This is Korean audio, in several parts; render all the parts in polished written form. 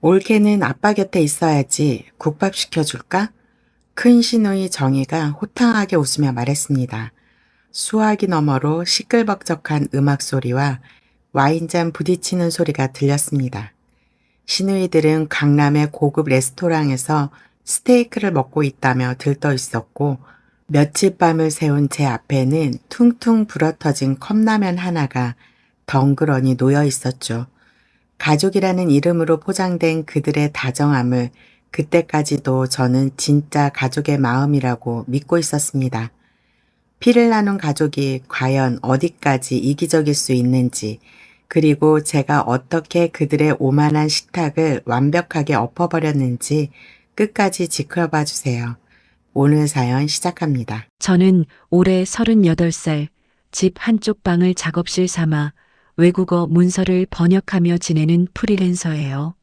올케는 아빠 곁에 있어야지. 국밥 시켜줄까? 큰 시누이 정희가 호탕하게 웃으며 말했습니다. 수화기 너머로 시끌벅적한 음악 소리와 와인잔 부딪히는 소리가 들렸습니다. 시누이들은 강남의 고급 레스토랑에서 스테이크를 먹고 있다며 들떠 있었고, 며칠 밤을 새운 제 앞에는 퉁퉁 불어터진 컵라면 하나가 덩그러니 놓여 있었죠. 가족이라는 이름으로 포장된 그들의 다정함을 그때까지도 저는 진짜 가족의 마음이라고 믿고 있었습니다. 피를 나눈 가족이 과연 어디까지 이기적일 수 있는지, 그리고 제가 어떻게 그들의 오만한 식탁을 완벽하게 엎어버렸는지 끝까지 지켜봐 주세요. 오늘 사연 시작합니다. 저는 올해 38살, 집 한쪽 방을 작업실 삼아 외국어 문서를 번역하며 지내는 프리랜서예요.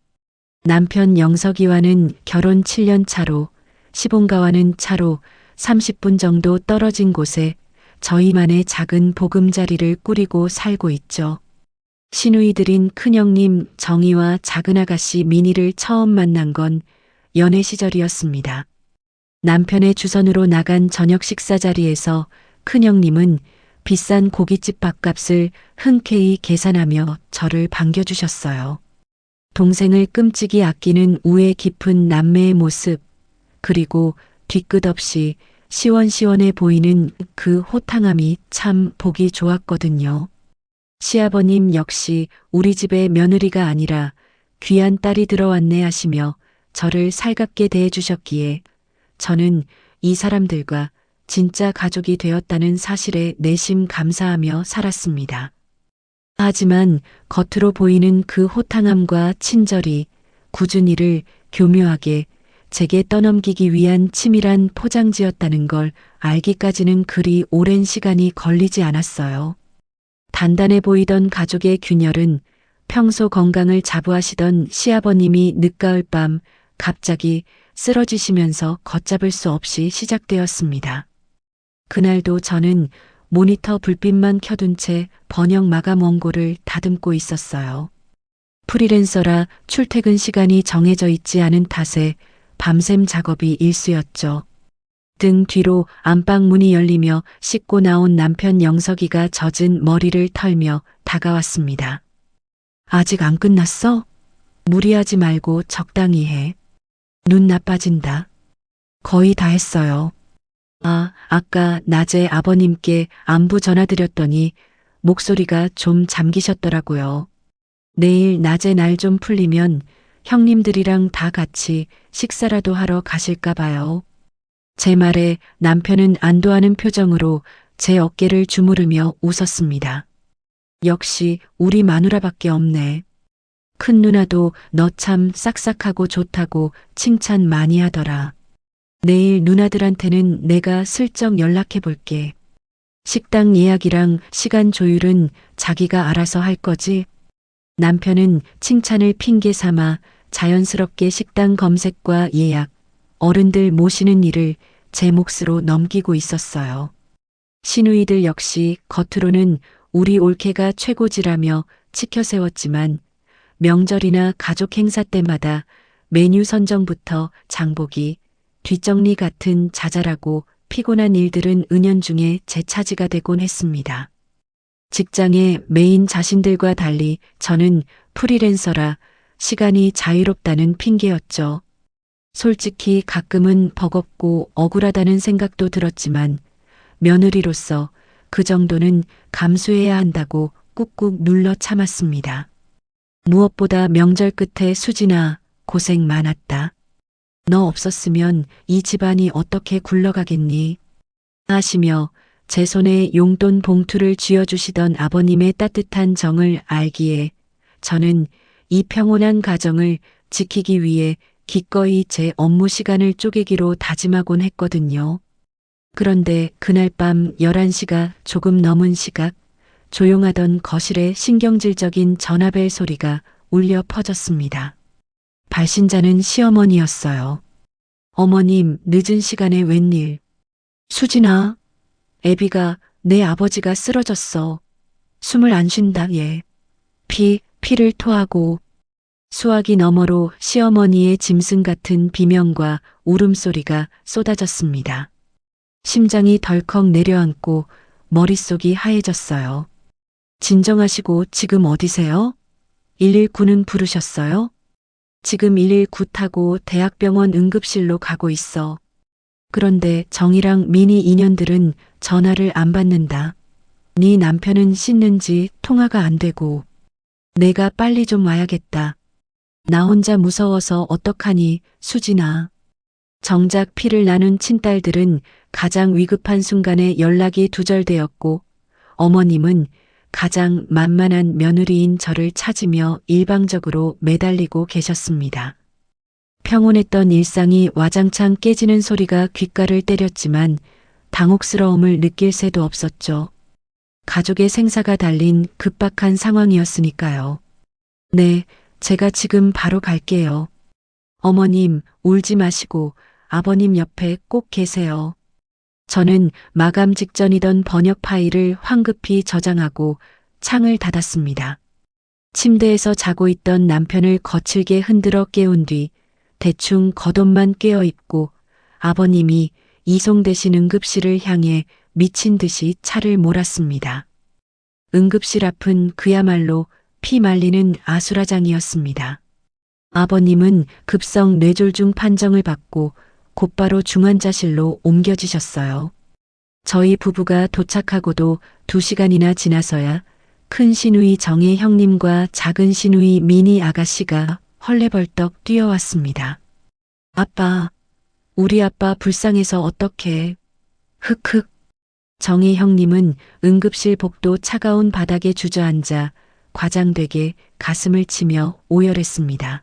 남편 영석이와는 결혼 7년 차로, 시본가와는 차로 30분 정도 떨어진 곳에 저희만의 작은 보금자리를 꾸리고 살고 있죠. 시누이들인 큰형님 정희와 작은아가씨 미니를 처음 만난 건 연애 시절이었습니다. 남편의 주선으로 나간 저녁 식사 자리에서 큰형님은 비싼 고깃집 밥값을 흔쾌히 계산하며 저를 반겨주셨어요. 동생을 끔찍이 아끼는 우애 깊은 남매의 모습, 그리고 뒤끝 없이 시원시원해 보이는 그 호탕함이 참 보기 좋았거든요. 시아버님 역시 우리 집의 며느리가 아니라 귀한 딸이 들어왔네 하시며 저를 살갑게 대해주셨기에 저는 이 사람들과 진짜 가족이 되었다는 사실에 내심 감사하며 살았습니다. 하지만 겉으로 보이는 그 호탕함과 친절이 꾸준히를 교묘하게 제게 떠넘기기 위한 치밀한 포장지였다는 걸 알기까지는 그리 오랜 시간이 걸리지 않았어요. 단단해 보이던 가족의 균열은 평소 건강을 자부하시던 시아버님이 늦가을 밤 갑자기 쓰러지시면서 걷잡을 수 없이 시작되었습니다. 그날도 저는 모니터 불빛만 켜둔 채 번역 마감 원고를 다듬고 있었어요. 프리랜서라 출퇴근 시간이 정해져 있지 않은 탓에 밤샘 작업이 일쑤였죠. 등 뒤로 안방 문이 열리며 씻고 나온 남편 영석이가 젖은 머리를 털며 다가왔습니다. 아직 안 끝났어? 무리하지 말고 적당히 해. 눈 나빠진다. 거의 다 했어요. 아까 낮에 아버님께 안부 전화드렸더니 목소리가 좀 잠기셨더라고요. 내일 낮에 날 좀 풀리면 형님들이랑 다 같이 식사라도 하러 가실까 봐요. 제 말에 남편은 안도하는 표정으로 제 어깨를 주무르며 웃었습니다. 역시 우리 마누라밖에 없네. 큰 누나도 너 참 싹싹하고 좋다고 칭찬 많이 하더라. 내일 누나들한테는 내가 슬쩍 연락해 볼게. 식당 예약이랑 시간 조율은 자기가 알아서 할 거지? 남편은 칭찬을 핑계 삼아 자연스럽게 식당 검색과 예약, 어른들 모시는 일을 제 몫으로 넘기고 있었어요. 시누이들 역시 겉으로는 우리 올케가 최고지라며 치켜세웠지만 명절이나 가족 행사 때마다 메뉴 선정부터 장보기, 뒷정리 같은 자잘하고 피곤한 일들은 은연중에 제 차지가 되곤 했습니다. 직장의 메인 자신들과 달리 저는 프리랜서라 시간이 자유롭다는 핑계였죠. 솔직히 가끔은 버겁고 억울하다는 생각도 들었지만 며느리로서 그 정도는 감수해야 한다고 꾹꾹 눌러 참았습니다. 무엇보다 명절 끝에 수진아, 고생 많았다. 너 없었으면 이 집안이 어떻게 굴러가겠니? 하시며 제 손에 용돈 봉투를 쥐어주시던 아버님의 따뜻한 정을 알기에 저는 이 평온한 가정을 지키기 위해 기꺼이 제 업무 시간을 쪼개기로 다짐하곤 했거든요. 그런데 그날 밤 11시가 조금 넘은 시각, 조용하던 거실에 신경질적인 전화벨 소리가 울려 퍼졌습니다. 발신자는 시어머니였어요. 어머님, 늦은 시간에 웬일? 수진아, 애비가 내 아버지가 쓰러졌어. 숨을 안 쉰다, 얘. 피를 토하고 수화기 너머로 시어머니의 짐승 같은 비명과 울음소리가 쏟아졌습니다. 심장이 덜컥 내려앉고 머릿속이 하얘졌어요. 진정하시고 지금 어디세요? 119는 부르셨어요? 지금 119 타고 대학병원 응급실로 가고 있어. 그런데 정이랑 미니 인연들은 전화를 안 받는다. 네 남편은 씻는지 통화가 안 되고. 내가 빨리 좀 와야겠다. 나 혼자 무서워서 어떡하니, 수진아. 정작 피를 나눈 친딸들은 가장 위급한 순간에 연락이 두절되었고, 어머님은 가장 만만한 며느리인 저를 찾으며 일방적으로 매달리고 계셨습니다. 평온했던 일상이 와장창 깨지는 소리가 귓가를 때렸지만 당혹스러움을 느낄 새도 없었죠. 가족의 생사가 달린 급박한 상황이었으니까요. 네, 제가 지금 바로 갈게요. 어머님, 울지 마시고 아버님 옆에 꼭 계세요. 저는 마감 직전이던 번역 파일을 황급히 저장하고 창을 닫았습니다. 침대에서 자고 있던 남편을 거칠게 흔들어 깨운 뒤 대충 겉옷만 꿰어 입고 아버님이 이송되신 응급실을 향해 미친 듯이 차를 몰았습니다. 응급실 앞은 그야말로 피 말리는 아수라장이었습니다. 아버님은 급성 뇌졸중 판정을 받고 곧바로 중환자실로 옮겨지셨어요. 저희 부부가 도착하고도 2시간이나 지나서야 큰 시누이 정혜 형님과 작은 시누이 미니 아가씨가 헐레벌떡 뛰어왔습니다. 아빠, 우리 아빠 불쌍해서 어떡해. 흑흑. 정혜 형님은 응급실 복도 차가운 바닥에 주저앉아 과장되게 가슴을 치며 오열했습니다.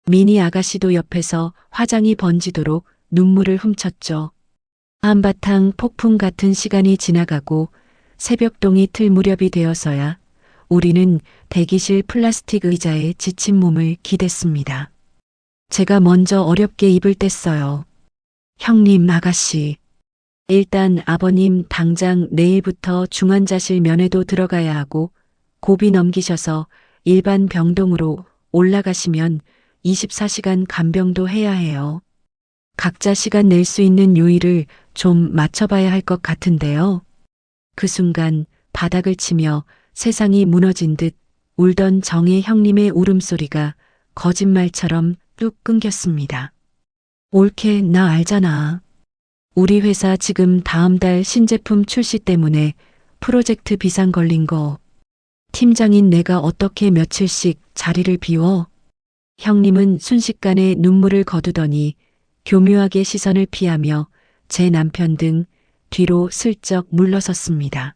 미니 아가씨도 옆에서 화장이 번지도록 눈물을 훔쳤죠. 한바탕 폭풍 같은 시간이 지나가고 새벽동이 틀 무렵이 되어서야 우리는 대기실 플라스틱 의자에 지친 몸을 기댔습니다. 제가 먼저 어렵게 입을 뗐어요. 형님, 아가씨. 일단 아버님 당장 내일부터 중환자실 면회도 들어가야 하고 고비 넘기셔서 일반 병동으로 올라가시면 24시간 간병도 해야 해요. 각자 시간 낼 수 있는 요일을 좀 맞춰봐야 할 것 같은데요. 그 순간 바닥을 치며 세상이 무너진 듯 울던 정혜 형님의 울음소리가 거짓말처럼 뚝 끊겼습니다. 옳게 나 알잖아. 우리 회사 지금 다음 달 신제품 출시 때문에 프로젝트 비상 걸린 거. 팀장인 내가 어떻게 며칠씩 자리를 비워? 형님은 순식간에 눈물을 거두더니 교묘하게 시선을 피하며 제 남편 등 뒤로 슬쩍 물러섰습니다.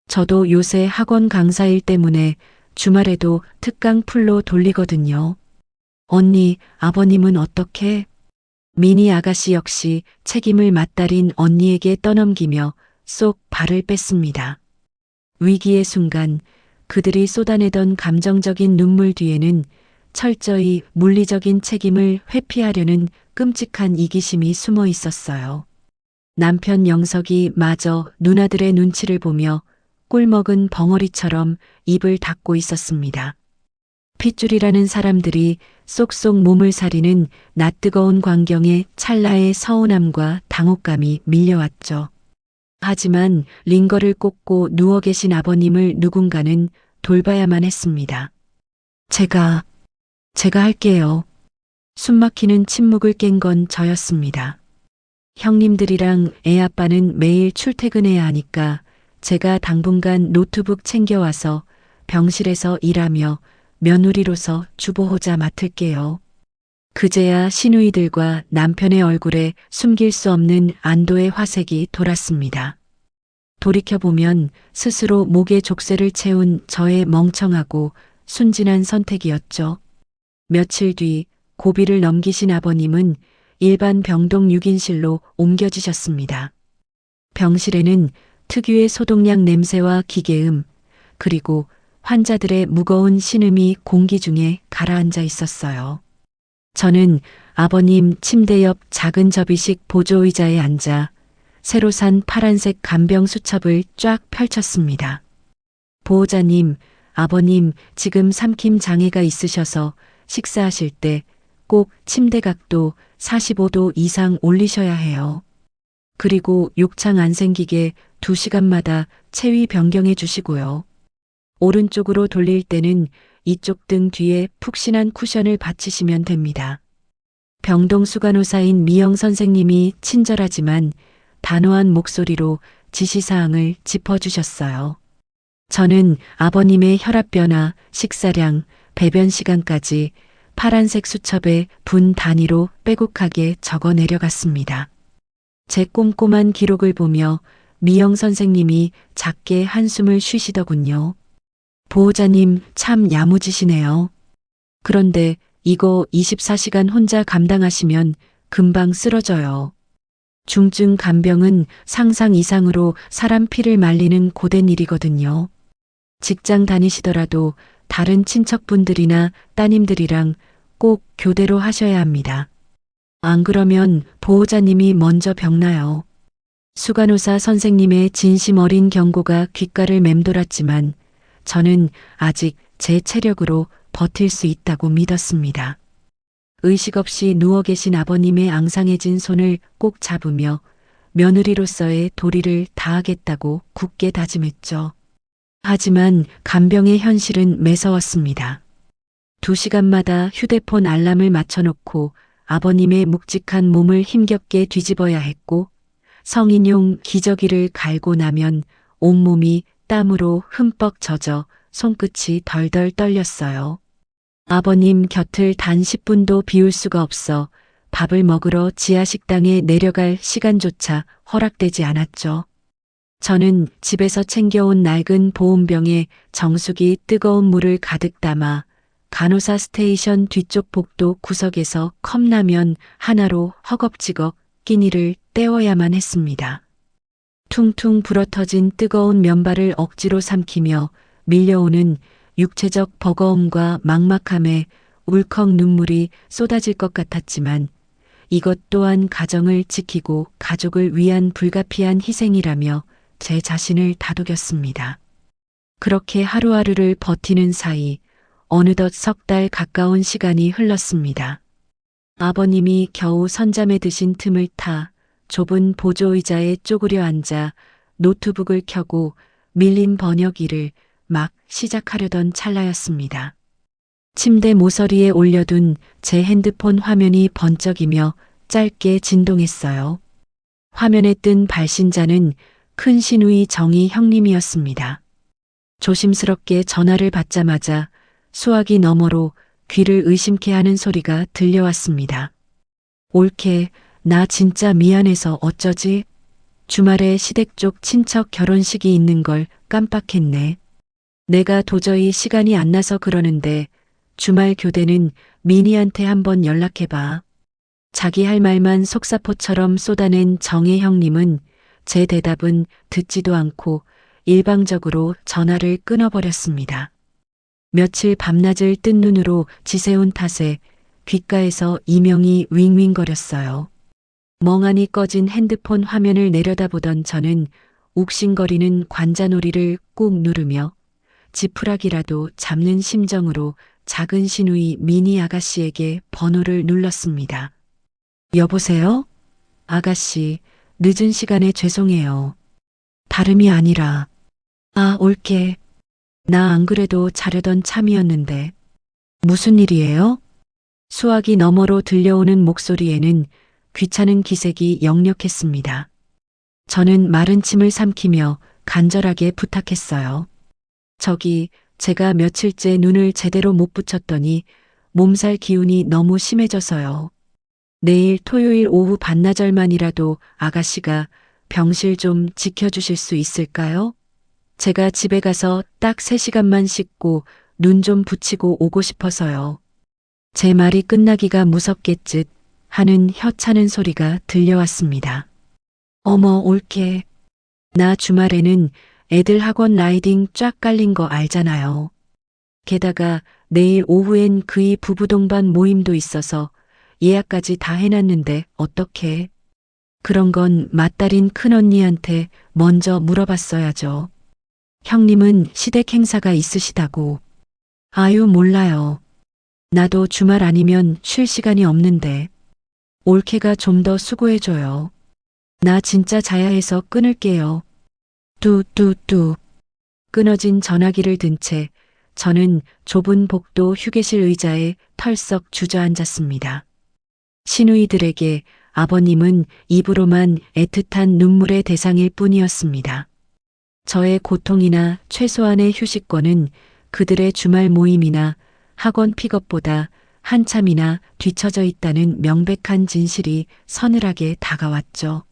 저도 요새 학원 강사 일 때문에 주말에도 특강 풀로 돌리거든요. 언니, 아버님은 어떻게? 미니 아가씨 역시 책임을 맞달인 언니에게 떠넘기며 쏙 발을 뺐습니다. 위기의 순간 그들이 쏟아내던 감정적인 눈물 뒤에는 철저히 물리적인 책임을 회피하려는 끔찍한 이기심이 숨어 있었어요. 남편 영석이 마저 누나들의 눈치를 보며 꿀먹은 벙어리처럼 입을 닫고 있었습니다. 핏줄이라는 사람들이 쏙쏙 몸을 사리는 낯뜨거운 광경에 찰나의 서운함과 당혹감이 밀려왔죠. 하지만 링거를 꽂고 누워 계신 아버님을 누군가는 돌봐야만 했습니다. 제가 할게요. 숨막히는 침묵을 깬 건 저였습니다. 형님들이랑 애아빠는 매일 출퇴근해야 하니까 제가 당분간 노트북 챙겨와서 병실에서 일하며 며느리로서 주보호자 맡을게요. 그제야 시누이들과 남편의 얼굴에 숨길 수 없는 안도의 화색이 돌았습니다. 돌이켜보면 스스로 목에 족쇄를 채운 저의 멍청하고 순진한 선택이었죠. 며칠 뒤 고비를 넘기신 아버님은 일반 병동 6인실로 옮겨지셨습니다. 병실에는 특유의 소독약 냄새와 기계음, 그리고 환자들의 무거운 신음이 공기 중에 가라앉아 있었어요. 저는 아버님 침대 옆 작은 접이식 보조의자에 앉아 새로 산 파란색 간병 수첩을 쫙 펼쳤습니다. 보호자님, 아버님 지금 삼킴 장애가 있으셔서 식사하실 때 꼭 침대 각도 45도 이상 올리셔야 해요. 그리고 욕창 안 생기게 2시간마다 체위 변경해 주시고요. 오른쪽으로 돌릴 때는 이쪽 등 뒤에 푹신한 쿠션을 받치시면 됩니다. 병동 수간호사인 미영 선생님이 친절하지만 단호한 목소리로 지시사항을 짚어주셨어요. 저는 아버님의 혈압 변화, 식사량, 배변 시간까지 파란색 수첩에 분 단위로 빼곡하게 적어 내려갔습니다. 제 꼼꼼한 기록을 보며 미영 선생님이 작게 한숨을 쉬시더군요. 보호자님 참 야무지시네요. 그런데 이거 24시간 혼자 감당하시면 금방 쓰러져요. 중증 간병은 상상 이상으로 사람 피를 말리는 고된 일이거든요. 직장 다니시더라도 다른 친척분들이나 따님들이랑 꼭 교대로 하셔야 합니다. 안 그러면 보호자님이 먼저 병나요. 수간호사 선생님의 진심 어린 경고가 귓가를 맴돌았지만 저는 아직 제 체력으로 버틸 수 있다고 믿었습니다. 의식 없이 누워 계신 아버님의 앙상해진 손을 꼭 잡으며 며느리로서의 도리를 다하겠다고 굳게 다짐했죠. 하지만 간병의 현실은 매서웠습니다. 2시간마다 휴대폰 알람을 맞춰놓고 아버님의 묵직한 몸을 힘겹게 뒤집어야 했고 성인용 기저귀를 갈고 나면 온몸이 땀으로 흠뻑 젖어 손끝이 덜덜 떨렸어요. 아버님 곁을 단 10분도 비울 수가 없어 밥을 먹으러 지하식당에 내려갈 시간조차 허락되지 않았죠. 저는 집에서 챙겨온 낡은 보온병에 정수기 뜨거운 물을 가득 담아 간호사 스테이션 뒤쪽 복도 구석에서 컵라면 하나로 허겁지겁 끼니를 때워야만 했습니다. 퉁퉁 불어터진 뜨거운 면발을 억지로 삼키며 밀려오는 육체적 버거움과 막막함에 울컥 눈물이 쏟아질 것 같았지만 이것 또한 가정을 지키고 가족을 위한 불가피한 희생이라며 제 자신을 다독였습니다. 그렇게 하루하루를 버티는 사이 어느덧 3달 가까운 시간이 흘렀습니다. 아버님이 겨우 선잠에 드신 틈을 타 좁은 보조의자에 쪼그려 앉아 노트북을 켜고 밀린 번역 일을 막 시작하려던 찰나였습니다. 침대 모서리에 올려둔 제 핸드폰 화면이 번쩍이며 짧게 진동했어요. 화면에 뜬 발신자는 큰 시누이 정희 형님이었습니다. 조심스럽게 전화를 받자마자 수화기 너머로 귀를 의심케 하는 소리가 들려왔습니다. 올케, 나 진짜 미안해서 어쩌지? 주말에 시댁 쪽 친척 결혼식이 있는 걸 깜빡했네. 내가 도저히 시간이 안 나서 그러는데 주말 교대는 미니한테 한번 연락해봐. 자기 할 말만 속사포처럼 쏟아낸 정혜 형님은 제 대답은 듣지도 않고 일방적으로 전화를 끊어버렸습니다. 며칠 밤낮을 뜬 눈으로 지새운 탓에 귓가에서 이명이 윙윙거렸어요. 멍하니 꺼진 핸드폰 화면을 내려다보던 저는 욱신거리는 관자놀이를 꾹 누르며 지푸라기라도 잡는 심정으로 작은 시누이 미니 아가씨에게 번호를 눌렀습니다. 여보세요? 아가씨, 늦은 시간에 죄송해요. 다름이 아니라, 올게. 나 안 그래도 자려던 참이었는데. 무슨 일이에요? 수화기 너머로 들려오는 목소리에는 귀찮은 기색이 역력했습니다. 저는 마른 침을 삼키며 간절하게 부탁했어요. 저기, 제가 며칠째 눈을 제대로 못 붙였더니 몸살 기운이 너무 심해져서요. 내일 토요일 오후 반나절만이라도 아가씨가 병실 좀 지켜주실 수 있을까요? 제가 집에 가서 딱 3시간만 씻고 눈 좀 붙이고 오고 싶어서요. 제 말이 끝나기가 무섭겠짓 하는 혀차는 소리가 들려왔습니다. 어머, 올케. 나 주말에는 애들 학원 라이딩 쫙 깔린 거 알잖아요. 게다가 내일 오후엔 그이 부부 동반 모임도 있어서 예약까지 다 해놨는데 어떡해. 그런 건 맏딸인 큰언니한테 먼저 물어봤어야죠. 형님은 시댁 행사가 있으시다고. 아유, 몰라요. 나도 주말 아니면 쉴 시간이 없는데. 올케가 좀 더 수고해줘요. 나 진짜 자야 해서 끊을게요. 뚜뚜뚜. 끊어진 전화기를 든 채 저는 좁은 복도 휴게실 의자에 털썩 주저앉았습니다. 시누이들에게 아버님은 입으로만 애틋한 눈물의 대상일 뿐이었습니다. 저의 고통이나 최소한의 휴식권은 그들의 주말 모임이나 학원 픽업보다 한참이나 뒤처져 있다는 명백한 진실이 서늘하게 다가왔죠.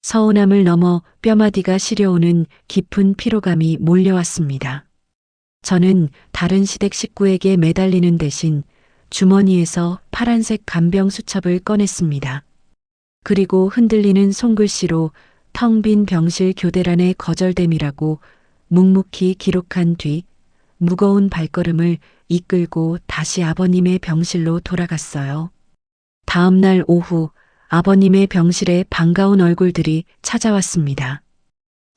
서운함을 넘어 뼈마디가 시려오는 깊은 피로감이 몰려왔습니다. 저는 다른 시댁 식구에게 매달리는 대신 주머니에서 파란색 간병 수첩을 꺼냈습니다. 그리고 흔들리는 손글씨로 텅 빈 병실 교대란의 거절됨이라고 묵묵히 기록한 뒤 무거운 발걸음을 이끌고 다시 아버님의 병실로 돌아갔어요. 다음 날 오후 아버님의 병실에 반가운 얼굴들이 찾아왔습니다.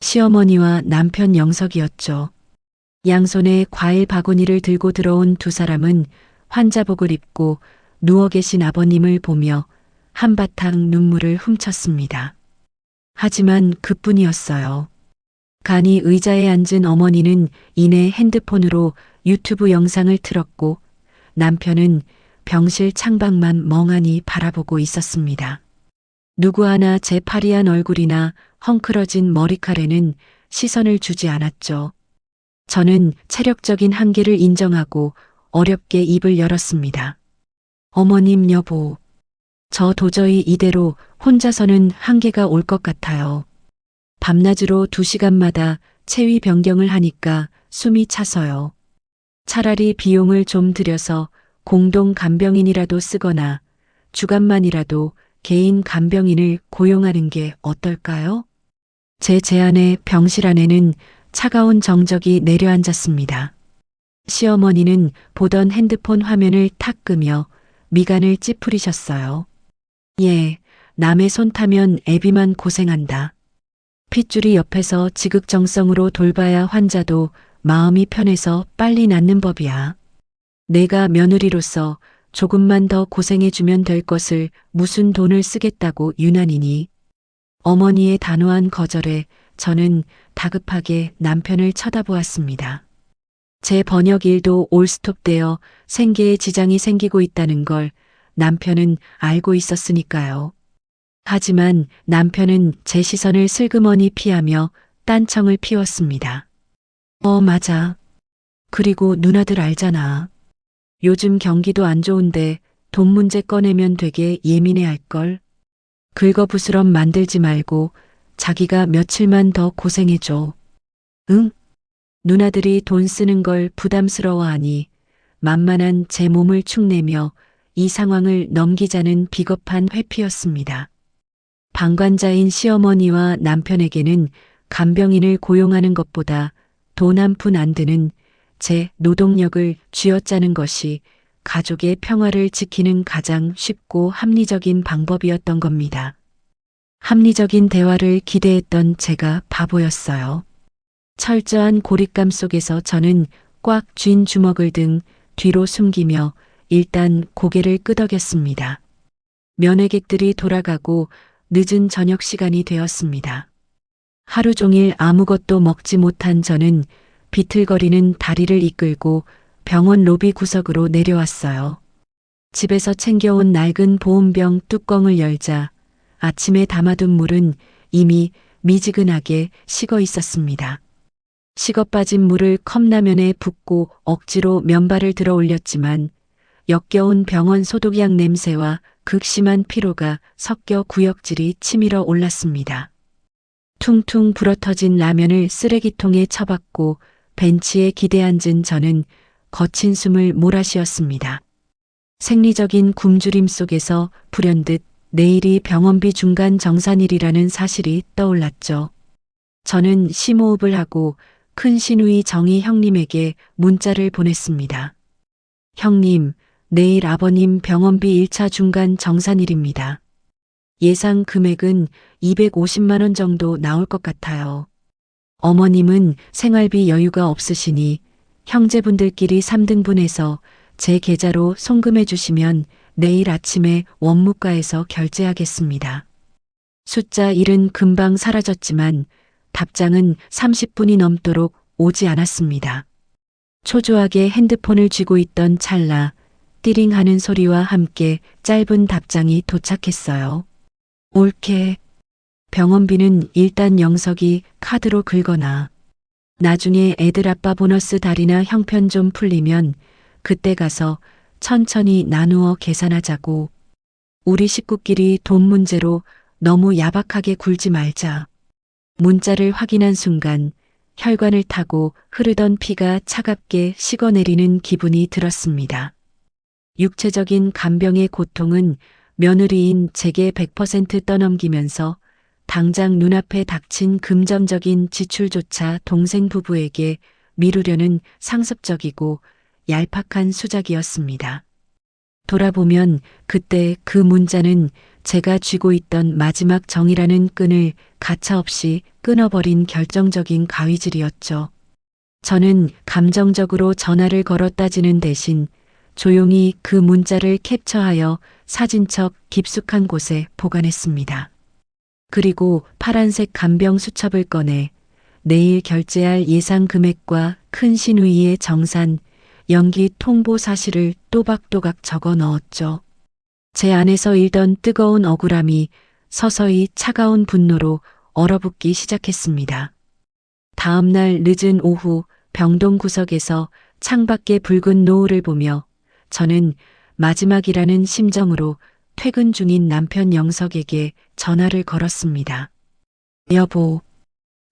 시어머니와 남편 영석이었죠. 양손에 과일 바구니를 들고 들어온 두 사람은 환자복을 입고 누워 계신 아버님을 보며 한바탕 눈물을 훔쳤습니다. 하지만 그뿐이었어요. 간이 의자에 앉은 어머니는 이내 핸드폰으로 유튜브 영상을 틀었고 남편은 병실 창밖만 멍하니 바라보고 있었습니다. 누구 하나 제 파리한 얼굴이나 헝클어진 머리카락에는 시선을 주지 않았죠. 저는 체력적인 한계를 인정하고 어렵게 입을 열었습니다. 어머님 여보, 저 도저히 이대로 혼자서는 한계가 올 것 같아요. 밤낮으로 2시간마다 체위 변경을 하니까 숨이 차서요. 차라리 비용을 좀 들여서 공동 간병인이라도 쓰거나 주간만이라도 개인 간병인을 고용하는 게 어떨까요? 제 제안에 병실 안에는 차가운 정적이 내려앉았습니다. 시어머니는 보던 핸드폰 화면을 탁 끄며 미간을 찌푸리셨어요. 예, 남의 손 타면 애비만 고생한다. 핏줄이 옆에서 지극정성으로 돌봐야 환자도 마음이 편해서 빨리 낫는 법이야. 내가 며느리로서 조금만 더 고생해주면 될 것을 무슨 돈을 쓰겠다고 유난이니. 어머니의 단호한 거절에 저는 다급하게 남편을 쳐다보았습니다. 제 번역 일도 올스톱되어 생계에 지장이 생기고 있다는 걸 남편은 알고 있었으니까요. 하지만 남편은 제 시선을 슬그머니 피하며 딴청을 피웠습니다. 맞아. 그리고 누나들 알잖아. 요즘 경기도 안 좋은데 돈 문제 꺼내면 되게 예민해 할걸. 긁어부스럼 만들지 말고 자기가 며칠만 더 고생해줘. 응? 누나들이 돈 쓰는 걸 부담스러워하니 만만한 제 몸을 축내며 이 상황을 넘기자는 비겁한 회피였습니다. 방관자인 시어머니와 남편에게는 간병인을 고용하는 것보다 돈 한 푼 안 드는 제 노동력을 쥐어짜는 것이 가족의 평화를 지키는 가장 쉽고 합리적인 방법이었던 겁니다. 합리적인 대화를 기대했던 제가 바보였어요. 철저한 고립감 속에서 저는 꽉 쥔 주먹을 등 뒤로 숨기며 일단 고개를 끄덕였습니다. 면회객들이 돌아가고 늦은 저녁 시간이 되었습니다. 하루 종일 아무것도 먹지 못한 저는 비틀거리는 다리를 이끌고 병원 로비 구석으로 내려왔어요. 집에서 챙겨온 낡은 보온병 뚜껑을 열자 아침에 담아둔 물은 이미 미지근하게 식어 있었습니다. 식어 빠진 물을 컵라면에 붓고 억지로 면발을 들어 올렸지만 역겨운 병원 소독약 냄새와 극심한 피로가 섞여 구역질이 치밀어 올랐습니다. 퉁퉁 불어터진 라면을 쓰레기통에 처박고 벤치에 기대앉은 저는 거친 숨을 몰아쉬었습니다. 생리적인 굶주림 속에서 불현듯 내일이 병원비 중간 정산일이라는 사실이 떠올랐죠. 저는 심호흡을 하고 큰 시누이 정희 형님에게 문자를 보냈습니다. 형님, 내일 아버님 병원비 1차 중간 정산일입니다. 예상 금액은 250만 원 정도 나올 것 같아요. 어머님은 생활비 여유가 없으시니 형제분들끼리 3등분해서 제 계좌로 송금해 주시면 내일 아침에 원무과에서 결제하겠습니다. 숫자 1은 금방 사라졌지만 답장은 30분이 넘도록 오지 않았습니다. 초조하게 핸드폰을 쥐고 있던 찰나 띠링 하는 소리와 함께 짧은 답장이 도착했어요. 올케. 병원비는 일단 영석이 카드로 긁어놔. 나중에 애들 아빠 보너스 달이나 형편 좀 풀리면 그때 가서 천천히 나누어 계산하자고. 우리 식구끼리 돈 문제로 너무 야박하게 굴지 말자. 문자를 확인한 순간 혈관을 타고 흐르던 피가 차갑게 식어내리는 기분이 들었습니다. 육체적인 간병의 고통은 며느리인 제게 100% 떠넘기면서 당장 눈앞에 닥친 금전적인 지출조차 동생 부부에게 미루려는 상습적이고 얄팍한 수작이었습니다. 돌아보면 그때 그 문자는 제가 쥐고 있던 마지막 정이라는 끈을 가차없이 끊어버린 결정적인 가위질이었죠. 저는 감정적으로 전화를 걸어 따지는 대신 조용히 그 문자를 캡처하여 사진첩 깊숙한 곳에 보관했습니다. 그리고 파란색 간병 수첩을 꺼내 내일 결제할 예상 금액과 큰 신우이의 정산, 연기 통보 사실을 또박또박 적어 넣었죠. 제 안에서 일던 뜨거운 억울함이 서서히 차가운 분노로 얼어붙기 시작했습니다. 다음 날 늦은 오후 병동 구석에서 창밖의 붉은 노을을 보며 저는 마지막이라는 심정으로 퇴근 중인 남편 영석에게 전화를 걸었습니다. 여보,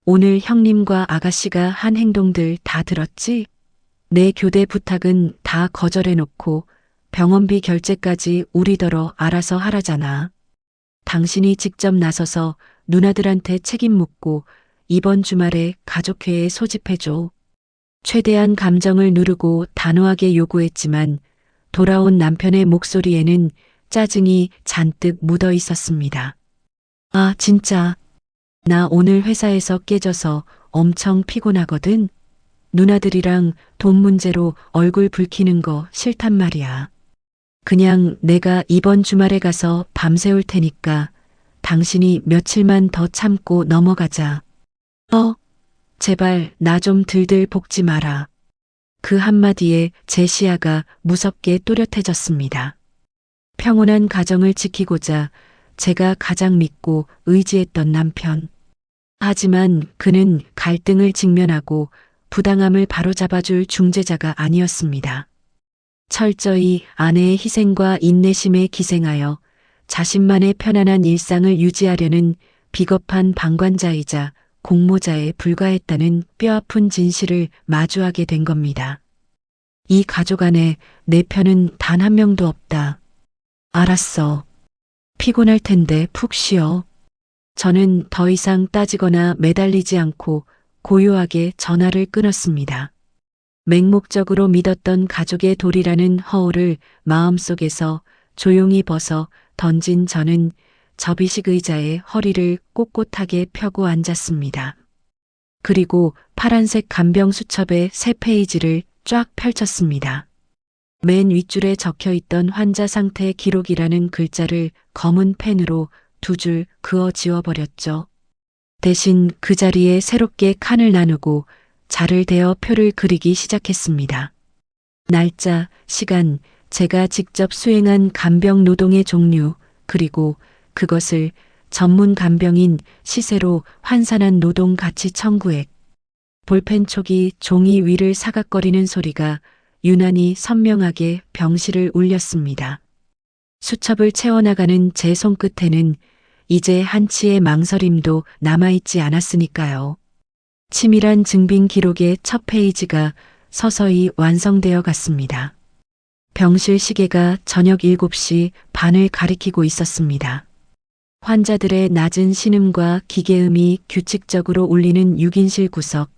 오늘 형님과 아가씨가 한 행동들 다 들었지? 내 교대 부탁은 다 거절해놓고 병원비 결제까지 우리더러 알아서 하라잖아. 당신이 직접 나서서 누나들한테 책임 묻고 이번 주말에 가족회에 소집해줘. 최대한 감정을 누르고 단호하게 요구했지만 돌아온 남편의 목소리에는 짜증이 잔뜩 묻어 있었습니다. 아, 진짜. 나 오늘 회사에서 깨져서 엄청 피곤하거든. 누나들이랑 돈 문제로 얼굴 붉히는 거 싫단 말이야. 그냥 내가 이번 주말에 가서 밤새울 테니까 당신이 며칠만 더 참고 넘어가자. 제발 나 좀 들들 볶지 마라. 그 한마디에 제 시야가 무섭게 또렷해졌습니다. 평온한 가정을 지키고자 제가 가장 믿고 의지했던 남편. 하지만 그는 갈등을 직면하고 부당함을 바로잡아줄 중재자가 아니었습니다. 철저히 아내의 희생과 인내심에 기생하여 자신만의 편안한 일상을 유지하려는 비겁한 방관자이자 공모자에 불과했다는 뼈아픈 진실을 마주하게 된 겁니다. 이 가족 안에 내 편은 단 한 명도 없다. 알았어. 피곤할 텐데 푹 쉬어. 저는 더 이상 따지거나 매달리지 않고 고요하게 전화를 끊었습니다. 맹목적으로 믿었던 가족의 도리라는 허울을 마음속에서 조용히 벗어 던진 저는 접이식 의자에 허리를 꼿꼿하게 펴고 앉았습니다. 그리고 파란색 간병 수첩의 새 페이지를 쫙 펼쳤습니다. 맨 윗줄에 적혀있던 환자 상태 기록이라는 글자를 검은 펜으로 두 줄 그어 지워버렸죠. 대신 그 자리에 새롭게 칸을 나누고 자를 대어 표를 그리기 시작했습니다. 날짜, 시간, 제가 직접 수행한 간병 노동의 종류, 그리고 그것을 전문 간병인 시세로 환산한 노동 가치 청구액. 볼펜촉이 종이 위를 사각거리는 소리가 유난히 선명하게 병실을 울렸습니다. 수첩을 채워나가는 제 손끝에는 이제 한치의 망설임도 남아있지 않았으니까요. 치밀한 증빙 기록의 첫 페이지가 서서히 완성되어 갔습니다. 병실 시계가 저녁 7시 반을 가리키고 있었습니다. 환자들의 낮은 신음과 기계음이 규칙적으로 울리는 6인실 구석.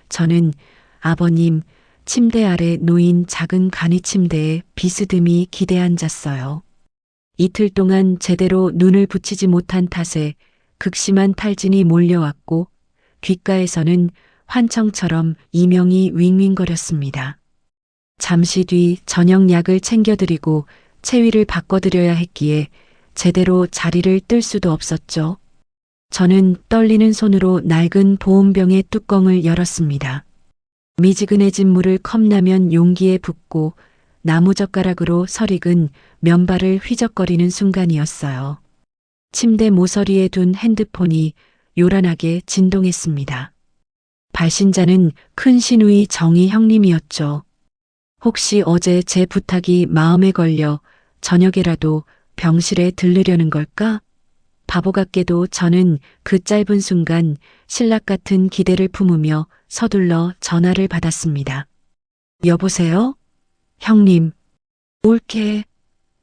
저는 아버님 침대 아래 놓인 작은 간이 침대에 비스듬히 기대 앉았어요. 이틀 동안 제대로 눈을 붙이지 못한 탓에 극심한 탈진이 몰려왔고 귓가에서는 환청처럼 이명이 윙윙거렸습니다. 잠시 뒤 저녁 약을 챙겨드리고 체위를 바꿔드려야 했기에 제대로 자리를 뜰 수도 없었죠. 저는 떨리는 손으로 낡은 보온병의 뚜껑을 열었습니다. 미지근해진 물을 컵라면 용기에 붓고 나무젓가락으로 설익은 면발을 휘적거리는 순간이었어요. 침대 모서리에 둔 핸드폰이 요란하게 진동했습니다. 발신자는 큰 시누이 정희 형님이었죠. 혹시 어제 제 부탁이 마음에 걸려 저녁에라도 병실에 들르려는 걸까? 바보 같게도 저는 그 짧은 순간 신락 같은 기대를 품으며 서둘러 전화를 받았습니다. 여보세요? 형님. 올케.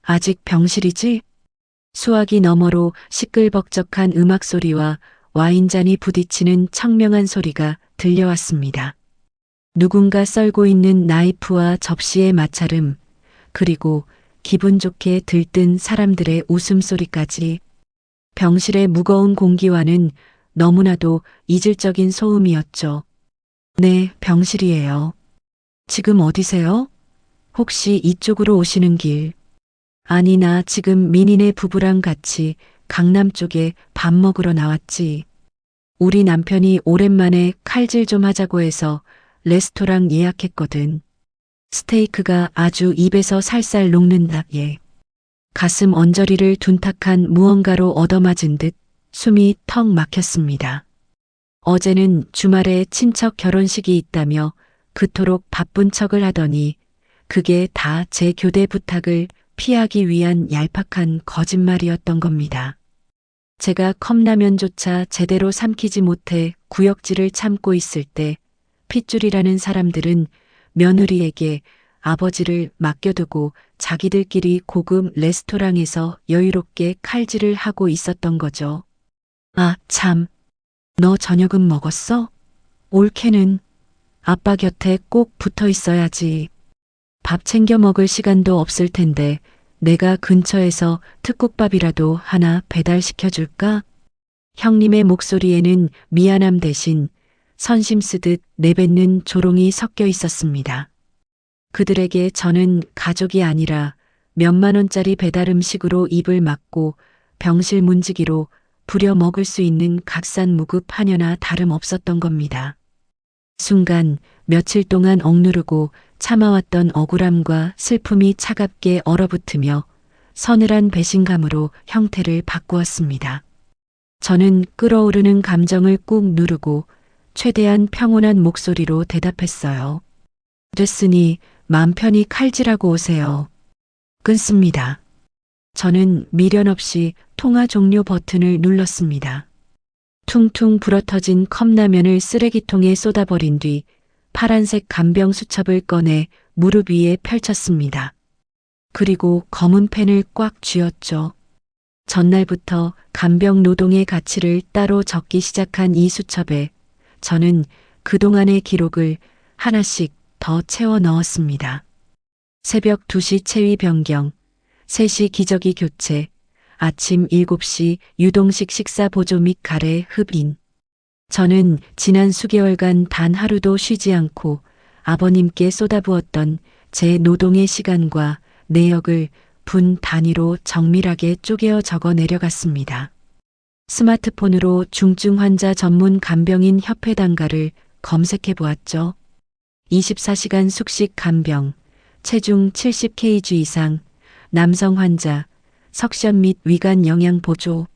아직 병실이지? 수화기 너머로 시끌벅적한 음악 소리와 와인잔이 부딪히는 청명한 소리가 들려왔습니다. 누군가 썰고 있는 나이프와 접시의 마찰음, 그리고 기분 좋게 들뜬 사람들의 웃음소리까지. 병실의 무거운 공기와는 너무나도 이질적인 소음이었죠. 네, 병실이에요. 지금 어디세요? 혹시 이쪽으로 오시는 길? 아니, 나 지금 민희네 부부랑 같이 강남 쪽에 밥 먹으러 나왔지. 우리 남편이 오랜만에 칼질 좀 하자고 해서 레스토랑 예약했거든. 스테이크가 아주 입에서 살살 녹는다, 예. 가슴 언저리를 둔탁한 무언가로 얻어맞은 듯 숨이 턱 막혔습니다. 어제는 주말에 친척 결혼식이 있다며 그토록 바쁜 척을 하더니 그게 다 제 교대 부탁을 피하기 위한 얄팍한 거짓말이었던 겁니다. 제가 컵라면조차 제대로 삼키지 못해 구역질을 참고 있을 때 핏줄이라는 사람들은 며느리에게 아버지를 맡겨두고 자기들끼리 고급 레스토랑에서 여유롭게 칼질을 하고 있었던 거죠. 아, 참. 너 저녁은 먹었어? 올케는 아빠 곁에 꼭 붙어 있어야지. 밥 챙겨 먹을 시간도 없을 텐데 내가 근처에서 특국밥이라도 하나 배달시켜 줄까? 형님의 목소리에는 미안함 대신 선심 쓰듯 내뱉는 조롱이 섞여 있었습니다. 그들에게 저는 가족이 아니라 몇만 원짜리 배달 음식으로 입을 막고 병실 문지기로 부려 먹을 수 있는 각산무급 하녀나 다름없었던 겁니다. 순간 며칠 동안 억누르고 참아왔던 억울함과 슬픔이 차갑게 얼어붙으며 서늘한 배신감으로 형태를 바꾸었습니다. 저는 끓어오르는 감정을 꾹 누르고 최대한 평온한 목소리로 대답했어요. 됐으니 맘 편히 칼질하고 오세요. 끊습니다. 저는 미련 없이 통화 종료 버튼을 눌렀습니다. 퉁퉁 불어터진 컵라면을 쓰레기통에 쏟아버린 뒤 파란색 간병 수첩을 꺼내 무릎 위에 펼쳤습니다. 그리고 검은 펜을 꽉 쥐었죠. 전날부터 간병 노동의 가치를 따로 적기 시작한 이 수첩에 저는 그동안의 기록을 하나씩 더 채워 넣었습니다. 새벽 2시 체위 변경, 3시 기저귀 교체, 아침 7시 유동식 식사 보조 및 가래 흡인. 저는 지난 수개월간 단 하루도 쉬지 않고 아버님께 쏟아부었던 제 노동의 시간과 내역을 분 단위로 정밀하게 쪼개어 적어 내려갔습니다. 스마트폰으로 중증 환자 전문 간병인 협회 단가를 검색해 보았죠. 24시간 숙식 간병, 체중 70kg 이상, 남성 환자, 석션 및 위간 영양 보조.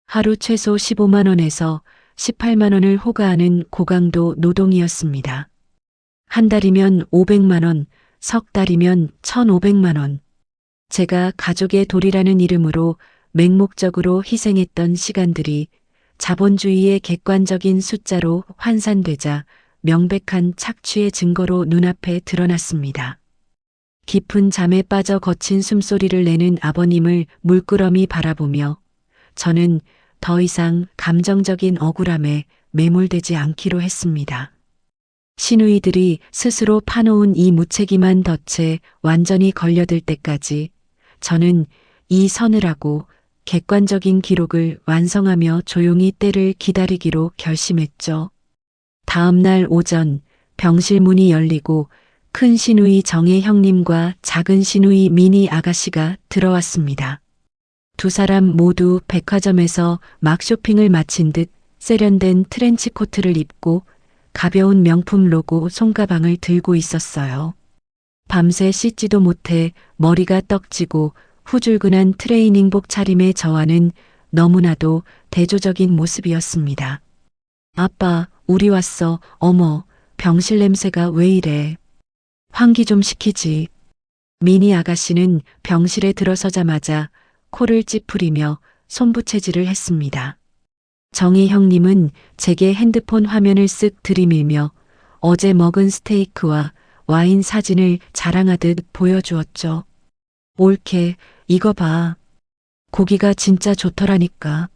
하루 최소 15만 원에서 18만 원을 호가하는 고강도 노동이었습니다. 한 달이면 500만 원, 석 달이면 1,500만 원. 제가 가족의 도리라는 이름으로 맹목적으로 희생했던 시간들이 자본주의의 객관적인 숫자로 환산되자 명백한 착취의 증거로 눈앞에 드러났습니다. 깊은 잠에 빠져 거친 숨소리를 내는 아버님을 물끄러미 바라보며 저는 더 이상 감정적인 억울함에 매몰되지 않기로 했습니다. 시누이들이 스스로 파놓은 이 무책임한 덫에 완전히 걸려들 때까지 저는 이 서늘하고 객관적인 기록을 완성하며 조용히 때를 기다리기로 결심했죠. 다음 날 오전 병실 문이 열리고 큰 시누이 정혜 형님과 작은 시누이 미니 아가씨가 들어왔습니다. 두 사람 모두 백화점에서 막 쇼핑을 마친 듯 세련된 트렌치 코트를 입고 가벼운 명품 로고 손가방을 들고 있었어요. 밤새 씻지도 못해 머리가 떡지고 후줄근한 트레이닝복 차림의 저와는 너무나도 대조적인 모습이었습니다. 아빠, 우리 왔어. 어머, 병실 냄새가 왜 이래. 환기 좀 시키지. 미니 아가씨는 병실에 들어서자마자 코를 찌푸리며 손부채질을 했습니다. 정희 형님은 제게 핸드폰 화면을 쓱 들이밀며 어제 먹은 스테이크와 와인 사진을 자랑하듯 보여주었죠. 옳게, 이거 봐. 고기가 진짜 좋더라니까.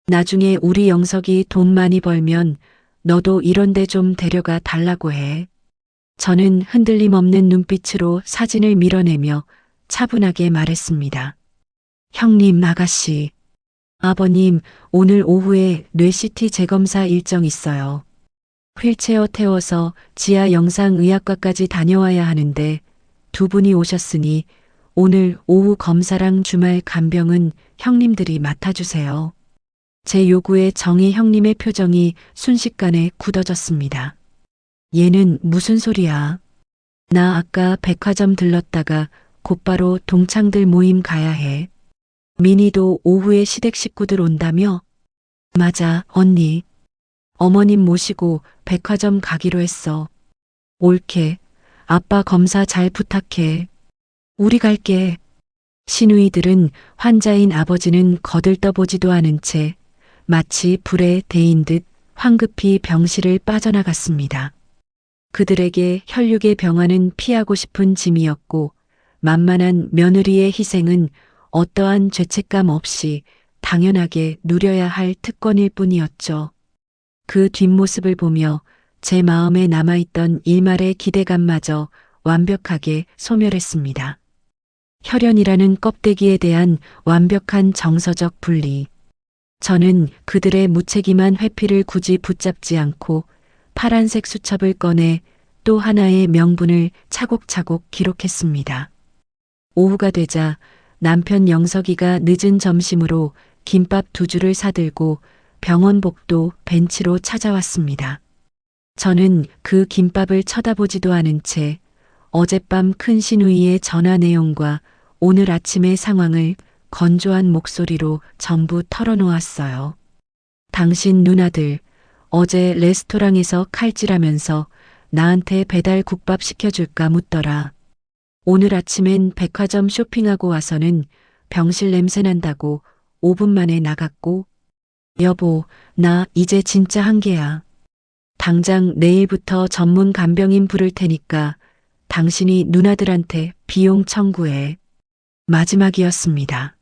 나중에 우리 영석이 돈 많이 벌면 너도 이런 데 좀 데려가 달라고 해. 저는 흔들림 없는 눈빛으로 사진을 밀어내며 차분하게 말했습니다. 형님, 아가씨. 아버님, 오늘 오후에 뇌CT 재검사 일정 있어요. 휠체어 태워서 지하 영상의학과까지 다녀와야 하는데 두 분이 오셨으니 오늘 오후 검사랑 주말 간병은 형님들이 맡아주세요. 제 요구에 정희 형님의 표정이 순식간에 굳어졌습니다. 얘는 무슨 소리야? 나 아까 백화점 들렀다가 곧바로 동창들 모임 가야 해. 미니도 오후에 시댁 식구들 온다며? 맞아, 언니. 어머님 모시고 백화점 가기로 했어. 옳게. 아빠 검사 잘 부탁해. 우리 갈게. 시누이들은 환자인 아버지는 거들떠보지도 않은 채 마치 불에 데인 듯 황급히 병실을 빠져나갔습니다. 그들에게 혈육의 병화는 피하고 싶은 짐이었고 만만한 며느리의 희생은 어떠한 죄책감 없이 당연하게 누려야 할 특권일 뿐이었죠. 그 뒷모습을 보며 제 마음에 남아있던 일말의 기대감마저 완벽하게 소멸했습니다. 혈연이라는 껍데기에 대한 완벽한 정서적 분리. 저는 그들의 무책임한 회피를 굳이 붙잡지 않고 파란색 수첩을 꺼내 또 하나의 명분을 차곡차곡 기록했습니다. 오후가 되자 남편 영석이가 늦은 점심으로 김밥 2줄을 사들고 병원복도 벤치로 찾아왔습니다. 저는 그 김밥을 쳐다보지도 않은 채 어젯밤 큰 시누이의 전화 내용과 오늘 아침의 상황을 건조한 목소리로 전부 털어놓았어요. 당신 누나들 어제 레스토랑에서 칼질하면서 나한테 배달 국밥 시켜줄까 묻더라. 오늘 아침엔 백화점 쇼핑하고 와서는 병실 냄새 난다고 5분 만에 나갔고 여보, 나 이제 진짜 한계야. 당장 내일부터 전문 간병인 부를 테니까 당신이 누나들한테 비용 청구해. 마지막이었습니다.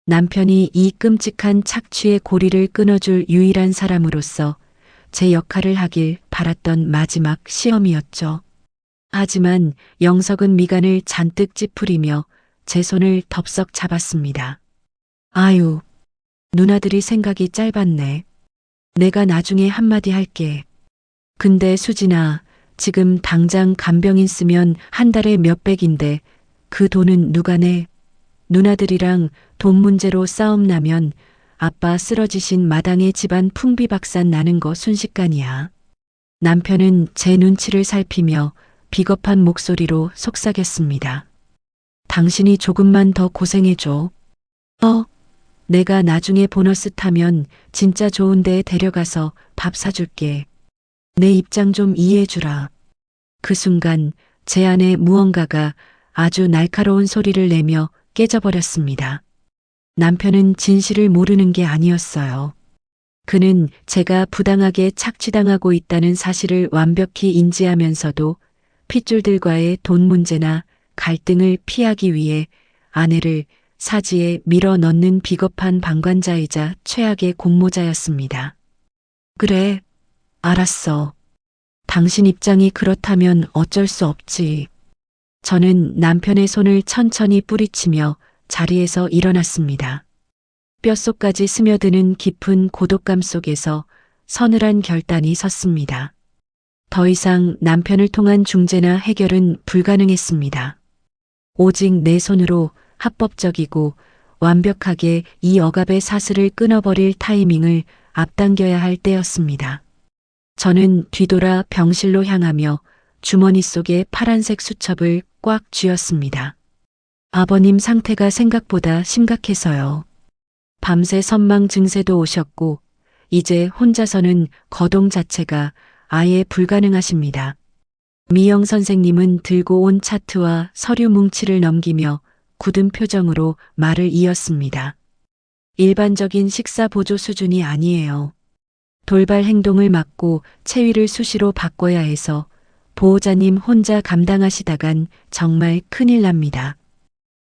남편이 이 끔찍한 착취의 고리를 끊어줄 유일한 사람으로서 제 역할을 하길 바랐던 마지막 시험이었죠. 하지만 영석은 미간을 잔뜩 찌푸리며 제 손을 덥석 잡았습니다. 아유, 누나들이 생각이 짧았네. 내가 나중에 한마디 할게. 근데 수진아, 지금 당장 간병인 쓰면 한 달에 몇백인데 그 돈은 누가 내? 누나들이랑 돈 문제로 싸움 나면 아빠 쓰러지신 마당에 집안 풍비박산 나는 거 순식간이야. 남편은 제 눈치를 살피며 비겁한 목소리로 속삭였습니다. 당신이 조금만 더 고생해줘. 내가 나중에 보너스 타면 진짜 좋은 데에 데려가서 밥 사줄게. 내 입장 좀 이해해주라. 그 순간 제 안에 무언가가 아주 날카로운 소리를 내며 깨져버렸습니다. 남편은 진실을 모르는 게 아니었어요. 그는 제가 부당하게 착취당하고 있다는 사실을 완벽히 인지하면서도 핏줄들과의 돈 문제나 갈등을 피하기 위해 아내를 사지에 밀어 넣는 비겁한 방관자이자 최악의 공모자였습니다. 그래, 알았어. 당신 입장이 그렇다면 어쩔 수 없지. 저는 남편의 손을 천천히 뿌리치며 자리에서 일어났습니다. 뼛속까지 스며드는 깊은 고독감 속에서 서늘한 결단이 섰습니다. 더 이상 남편을 통한 중재나 해결은 불가능했습니다. 오직 내 손으로 합법적이고 완벽하게 이 억압의 사슬을 끊어버릴 타이밍을 앞당겨야 할 때였습니다. 저는 뒤돌아 병실로 향하며 주머니 속에 파란색 수첩을 꽉 쥐었습니다. 아버님 상태가 생각보다 심각해서요. 밤새 선망 증세도 오셨고 이제 혼자서는 거동 자체가 아예 불가능하십니다. 미영 선생님은 들고 온 차트와 서류 뭉치를 넘기며 굳은 표정으로 말을 이었습니다. 일반적인 식사 보조 수준이 아니에요. 돌발 행동을 막고 체위를 수시로 바꿔야 해서 보호자님 혼자 감당하시다간 정말 큰일 납니다.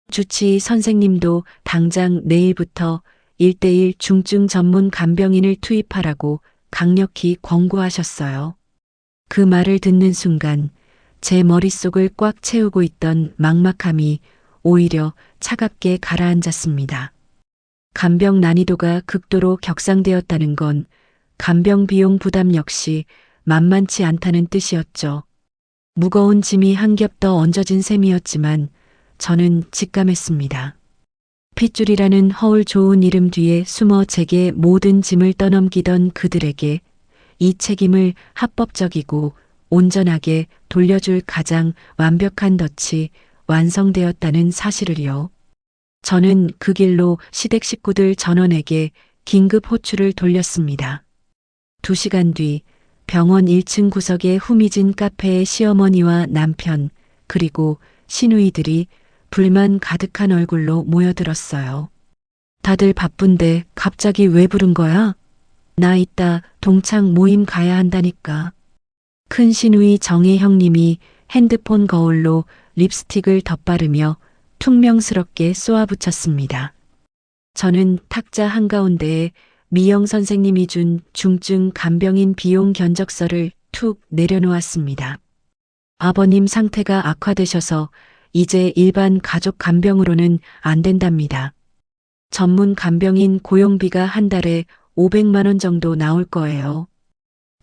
주치의 선생님도 당장 내일부터 1:1 중증 전문 간병인을 투입하라고 강력히 권고하셨어요. 그 말을 듣는 순간 제 머릿속을 꽉 채우고 있던 막막함이 오히려 차갑게 가라앉았습니다. 간병 난이도가 극도로 격상되었다는 건 간병 비용 부담 역시 만만치 않다는 뜻이었죠. 무거운 짐이 한 겹 더 얹어진 셈이었지만 저는 직감했습니다. 핏줄이라는 허울 좋은 이름 뒤에 숨어 제게 모든 짐을 떠넘기던 그들에게 이 책임을 합법적이고 온전하게 돌려줄 가장 완벽한 덫이 완성되었다는 사실을요. 저는 그 길로 시댁 식구들 전원에게 긴급 호출을 돌렸습니다. 2시간 뒤 병원 1층 구석의 후미진 카페에 시어머니와 남편 그리고 시누이들이 불만 가득한 얼굴로 모여들었어요. 다들 바쁜데 갑자기 왜 부른 거야? 나 이따 동창 모임 가야 한다니까. 큰 시누이 정혜 형님이 핸드폰 거울로 립스틱을 덧바르며 퉁명스럽게 쏘아붙였습니다. 저는 탁자 한가운데에 미영 선생님이 준 중증 간병인 비용 견적서를 툭 내려놓았습니다. 아버님 상태가 악화되셔서 이제 일반 가족 간병으로는 안 된답니다. 전문 간병인 고용비가 한 달에 500만 원 정도 나올 거예요.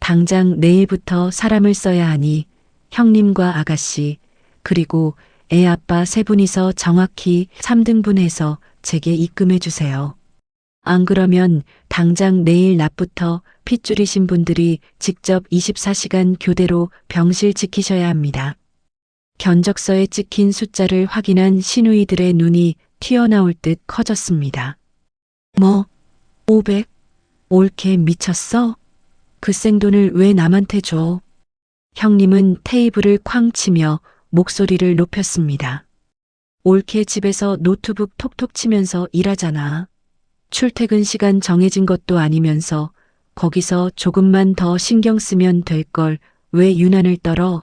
당장 내일부터 사람을 써야 하니 형님과 아가씨 그리고 애 아빠 세 분이서 정확히 3등분해서 제게 입금해 주세요. 안 그러면 당장 내일 낮부터 핏줄이신 분들이 직접 24시간 교대로 병실 지키셔야 합니다. 견적서에 찍힌 숫자를 확인한 시누이들의 눈이 튀어나올 듯 커졌습니다. 뭐? 500? 올케 미쳤어? 그 생돈을 왜 남한테 줘? 형님은 테이블을 쾅 치며 목소리를 높였습니다. 올케 집에서 노트북 톡톡 치면서 일하잖아. 출퇴근 시간 정해진 것도 아니면서 거기서 조금만 더 신경 쓰면 될 걸 왜 유난을 떨어?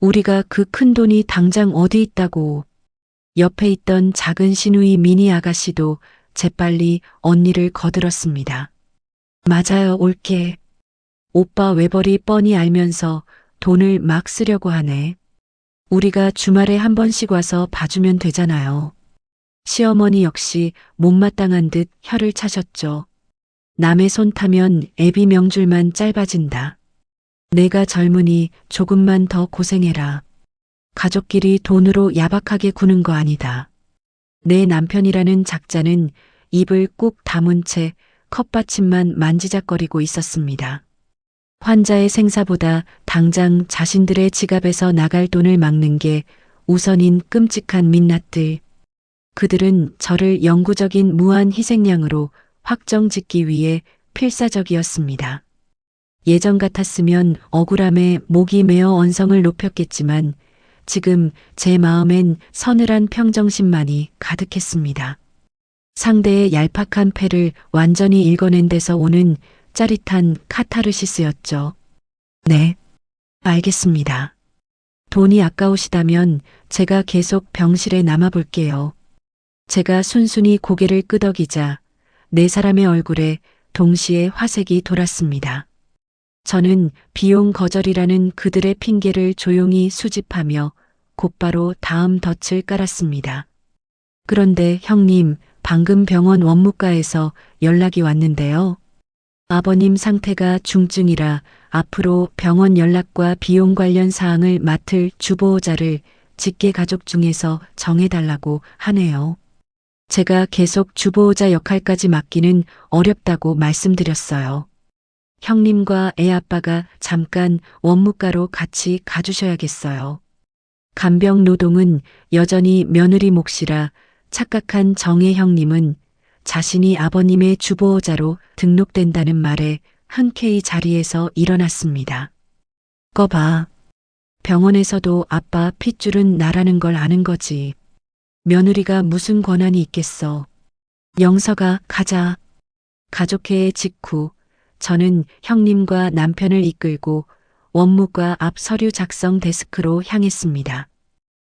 우리가 그 큰 돈이 당장 어디 있다고. 옆에 있던 작은 시누이 미니 아가씨도 재빨리 언니를 거들었습니다. 맞아요, 올케. 오빠 외벌이 뻔히 알면서 돈을 막 쓰려고 하네. 우리가 주말에 한 번씩 와서 봐주면 되잖아요. 시어머니 역시 못마땅한 듯 혀를 차셨죠. 남의 손 타면 애비 명줄만 짧아진다. 내가 젊으니 조금만 더 고생해라. 가족끼리 돈으로 야박하게 구는 거 아니다. 내 남편이라는 작자는 입을 꾹 다문 채 컵받침만 만지작거리고 있었습니다. 환자의 생사보다 당장 자신들의 지갑에서 나갈 돈을 막는 게 우선인 끔찍한 민낯들. 그들은 저를 영구적인 무한 희생양으로 확정짓기 위해 필사적이었습니다. 예전 같았으면 억울함에 목이 메어 언성을 높였겠지만 지금 제 마음엔 서늘한 평정심만이 가득했습니다. 상대의 얄팍한 패를 완전히 읽어낸 데서 오는 짜릿한 카타르시스였죠. 네, 알겠습니다. 돈이 아까우시다면 제가 계속 병실에 남아볼게요. 제가 순순히 고개를 끄덕이자 네 사람의 얼굴에 동시에 화색이 돌았습니다. 저는 비용 거절이라는 그들의 핑계를 조용히 수집하며 곧바로 다음 덫을 깔았습니다. 그런데 형님, 방금 병원 원무과에서 연락이 왔는데요. 아버님 상태가 중증이라 앞으로 병원 연락과 비용 관련 사항을 맡을 주보호자를 직계 가족 중에서 정해달라고 하네요. 제가 계속 주보호자 역할까지 맡기는 어렵다고 말씀드렸어요. 형님과 애 아빠가 잠깐 원무과로 같이 가주셔야겠어요. 간병 노동은 여전히 며느리 몫이라 착각한 정혜 형님은 자신이 아버님의 주보호자로 등록된다는 말에 흔쾌히 자리에서 일어났습니다. 봐. 병원에서도 아빠 핏줄은 나라는 걸 아는 거지. 며느리가 무슨 권한이 있겠어. 영서가 가자. 가족회의 직후 저는 형님과 남편을 이끌고 원무과 앞 서류 작성 데스크로 향했습니다.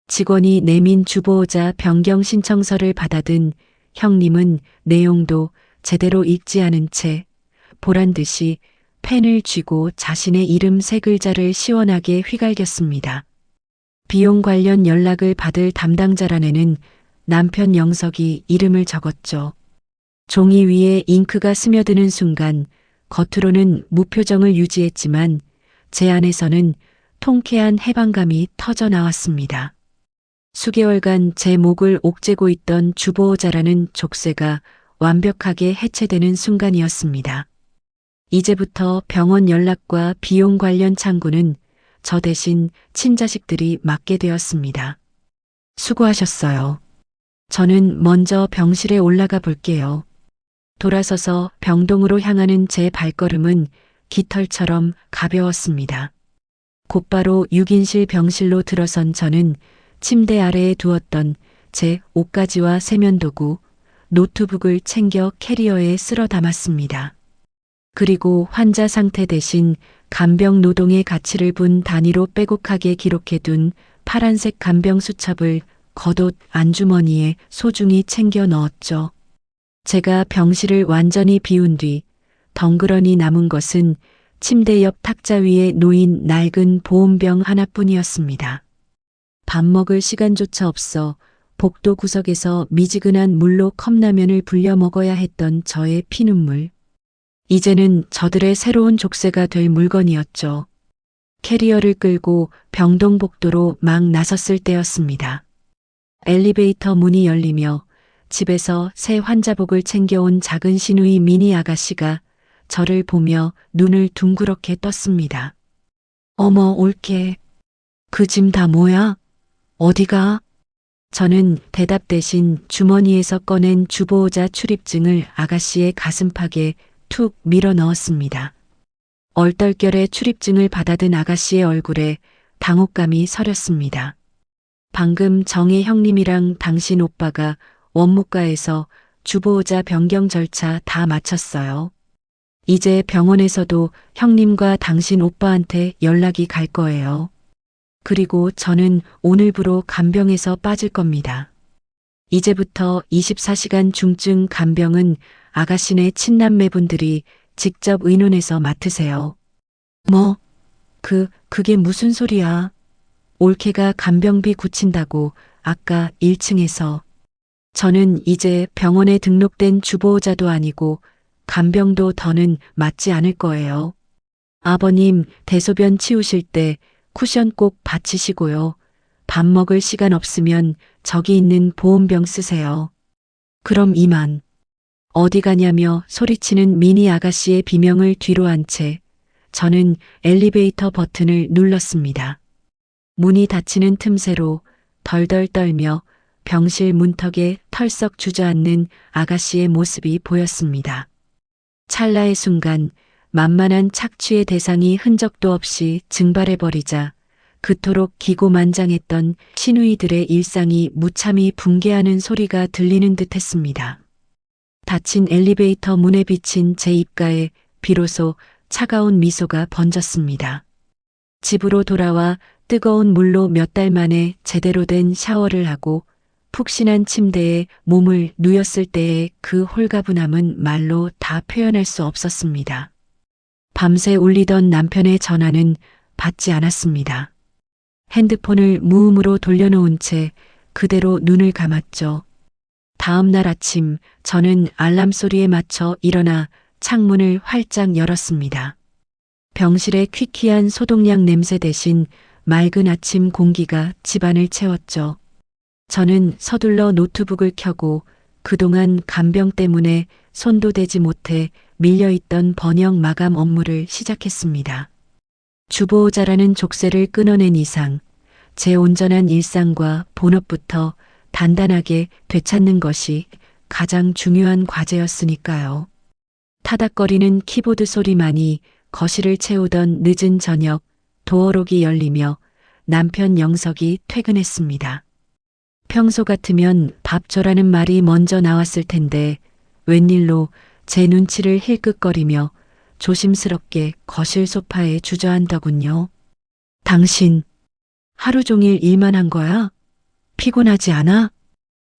직원이 내민 주보호자 변경 신청서를 받아든 형님은 내용도 제대로 읽지 않은 채 보란 듯이 펜을 쥐고 자신의 이름 세 글자를 시원하게 휘갈겼습니다. 비용 관련 연락을 받을 담당자란에는 남편 영석이 이름을 적었죠. 종이 위에 잉크가 스며드는 순간 겉으로는 무표정을 유지했지만 제 안에서는 통쾌한 해방감이 터져 나왔습니다. 수개월간 제 목을 옥죄고 있던 주보호자라는 족쇄가 완벽하게 해체되는 순간이었습니다. 이제부터 병원 연락과 비용 관련 창구는 저 대신 친자식들이 맡게 되었습니다. 수고하셨어요. 저는 먼저 병실에 올라가 볼게요. 돌아서서 병동으로 향하는 제 발걸음은 깃털처럼 가벼웠습니다. 곧바로 6인실 병실로 들어선 저는 침대 아래에 두었던 제 옷가지와 세면도구, 노트북을 챙겨 캐리어에 쓸어 담았습니다. 그리고 환자 상태 대신 간병 노동의 가치를 분 단위로 빼곡하게 기록해둔 파란색 간병 수첩을 겉옷 안주머니에 소중히 챙겨 넣었죠. 제가 병실을 완전히 비운 뒤 덩그러니 남은 것은 침대 옆 탁자 위에 놓인 낡은 보온병 하나뿐이었습니다. 밥 먹을 시간조차 없어 복도 구석에서 미지근한 물로 컵라면을 불려 먹어야 했던 저의 피눈물. 이제는 저들의 새로운 족쇄가 될 물건이었죠. 캐리어를 끌고 병동 복도로 막 나섰을 때였습니다. 엘리베이터 문이 열리며 집에서 새 환자복을 챙겨온 작은 시누이 미니 아가씨가 저를 보며 눈을 둥그렇게 떴습니다. 어머, 올케. 그 짐 다 뭐야? 어디가? 저는 대답 대신 주머니에서 꺼낸 주보호자 출입증을 아가씨의 가슴팍에 툭 밀어 넣었습니다. 얼떨결에 출입증을 받아든 아가씨의 얼굴에 당혹감이 서렸습니다. 방금 정혜 형님이랑 당신 오빠가 원무과에서 주보호자 변경 절차 다 마쳤어요. 이제 병원에서도 형님과 당신 오빠한테 연락이 갈 거예요. 그리고 저는 오늘부로 간병에서 빠질 겁니다. 이제부터 24시간 중증 간병은 아가씨네 친남매분들이 직접 의논해서 맡으세요. 뭐? 그게 무슨 소리야? 올케가 간병비 굳힌다고 아까 1층에서. 저는 이제 병원에 등록된 주보호자도 아니고 간병도 더는 맡지 않을 거예요. 아버님 대소변 치우실 때 쿠션 꼭 받치시고요. 밥 먹을 시간 없으면 저기 있는 보온병 쓰세요. 그럼 이만. 어디 가냐며 소리치는 미니 아가씨의 비명을 뒤로 한 채 저는 엘리베이터 버튼을 눌렀습니다. 문이 닫히는 틈새로 덜덜 떨며 병실 문턱에 털썩 주저앉는 아가씨의 모습이 보였습니다. 찰나의 순간 만만한 착취의 대상이 흔적도 없이 증발해버리자 그토록 기고만장했던 시누이들의 일상이 무참히 붕괴하는 소리가 들리는 듯 했습니다. 닫힌 엘리베이터 문에 비친 제 입가에 비로소 차가운 미소가 번졌습니다. 집으로 돌아와 뜨거운 물로 몇 달 만에 제대로 된 샤워를 하고 푹신한 침대에 몸을 누였을 때의 그 홀가분함은 말로 다 표현할 수 없었습니다. 밤새 울리던 남편의 전화는 받지 않았습니다. 핸드폰을 무음으로 돌려놓은 채 그대로 눈을 감았죠. 다음 날 아침 저는 알람 소리에 맞춰 일어나 창문을 활짝 열었습니다. 병실의 퀴퀴한 소독약 냄새 대신 맑은 아침 공기가 집안을 채웠죠. 저는 서둘러 노트북을 켜고 그동안 간병 때문에 손도 대지 못해 밀려있던 번역 마감 업무를 시작했습니다. 주보자라는 족쇄를 끊어낸 이상 제 온전한 일상과 본업부터 단단하게 되찾는 것이 가장 중요한 과제였으니까요. 타닥거리는 키보드 소리만이 거실을 채우던 늦은 저녁 도어록이 열리며 남편 영석이 퇴근했습니다. 평소 같으면 밥 줘라는 말이 먼저 나왔을 텐데 웬일로 제 눈치를 힐끗거리며 조심스럽게 거실 소파에 주저앉더군요. 당신 하루 종일 일만 한 거야? 피곤하지 않아?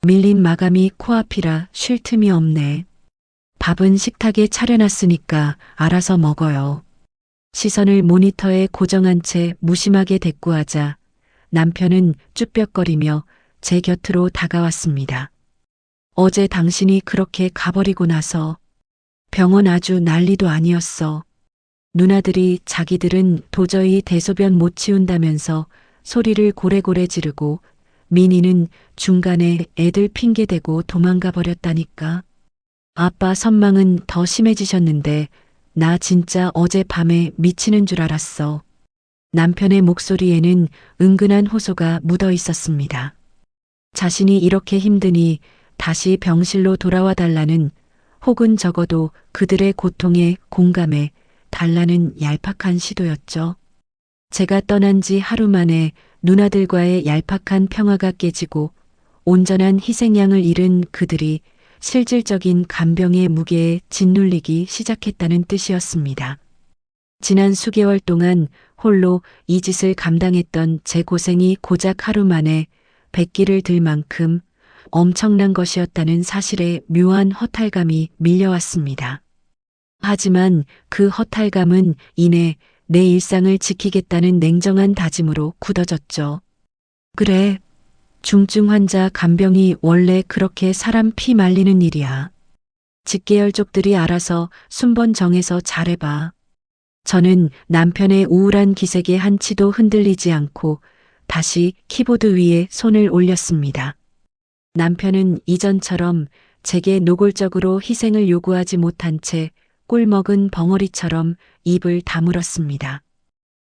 밀린 마감이 코앞이라 쉴 틈이 없네. 밥은 식탁에 차려놨으니까 알아서 먹어요. 시선을 모니터에 고정한 채 무심하게 대꾸하자 남편은 쭈뼛거리며 제 곁으로 다가왔습니다. 어제 당신이 그렇게 가버리고 나서 병원 아주 난리도 아니었어. 누나들이 자기들은 도저히 대소변 못 치운다면서 소리를 고래고래 지르고 민희는 중간에 애들 핑계대고 도망가 버렸다니까. 아빠 선망은 더 심해지셨는데 나 진짜 어젯밤에 미치는 줄 알았어. 남편의 목소리에는 은근한 호소가 묻어 있었습니다. 자신이 이렇게 힘드니 다시 병실로 돌아와 달라는 혹은 적어도 그들의 고통에 공감해 달라는 얄팍한 시도였죠. 제가 떠난 지 하루 만에 누나들과의 얄팍한 평화가 깨지고 온전한 희생양을 잃은 그들이 실질적인 간병의 무게에 짓눌리기 시작했다는 뜻이었습니다. 지난 수개월 동안 홀로 이 짓을 감당했던 제 고생이 고작 하루 만에 백기를 들 만큼 엄청난 것이었다는 사실에 묘한 허탈감이 밀려왔습니다. 하지만 그 허탈감은 이내 내 일상을 지키겠다는 냉정한 다짐으로 굳어졌죠. 그래, 중증 환자 간병이 원래 그렇게 사람 피 말리는 일이야. 직계열족들이 알아서 순번 정해서 잘해봐. 저는 남편의 우울한 기색에 한치도 흔들리지 않고 다시 키보드 위에 손을 올렸습니다. 남편은 이전처럼 제게 노골적으로 희생을 요구하지 못한 채 꿀먹은 벙어리처럼 입을 다물었습니다.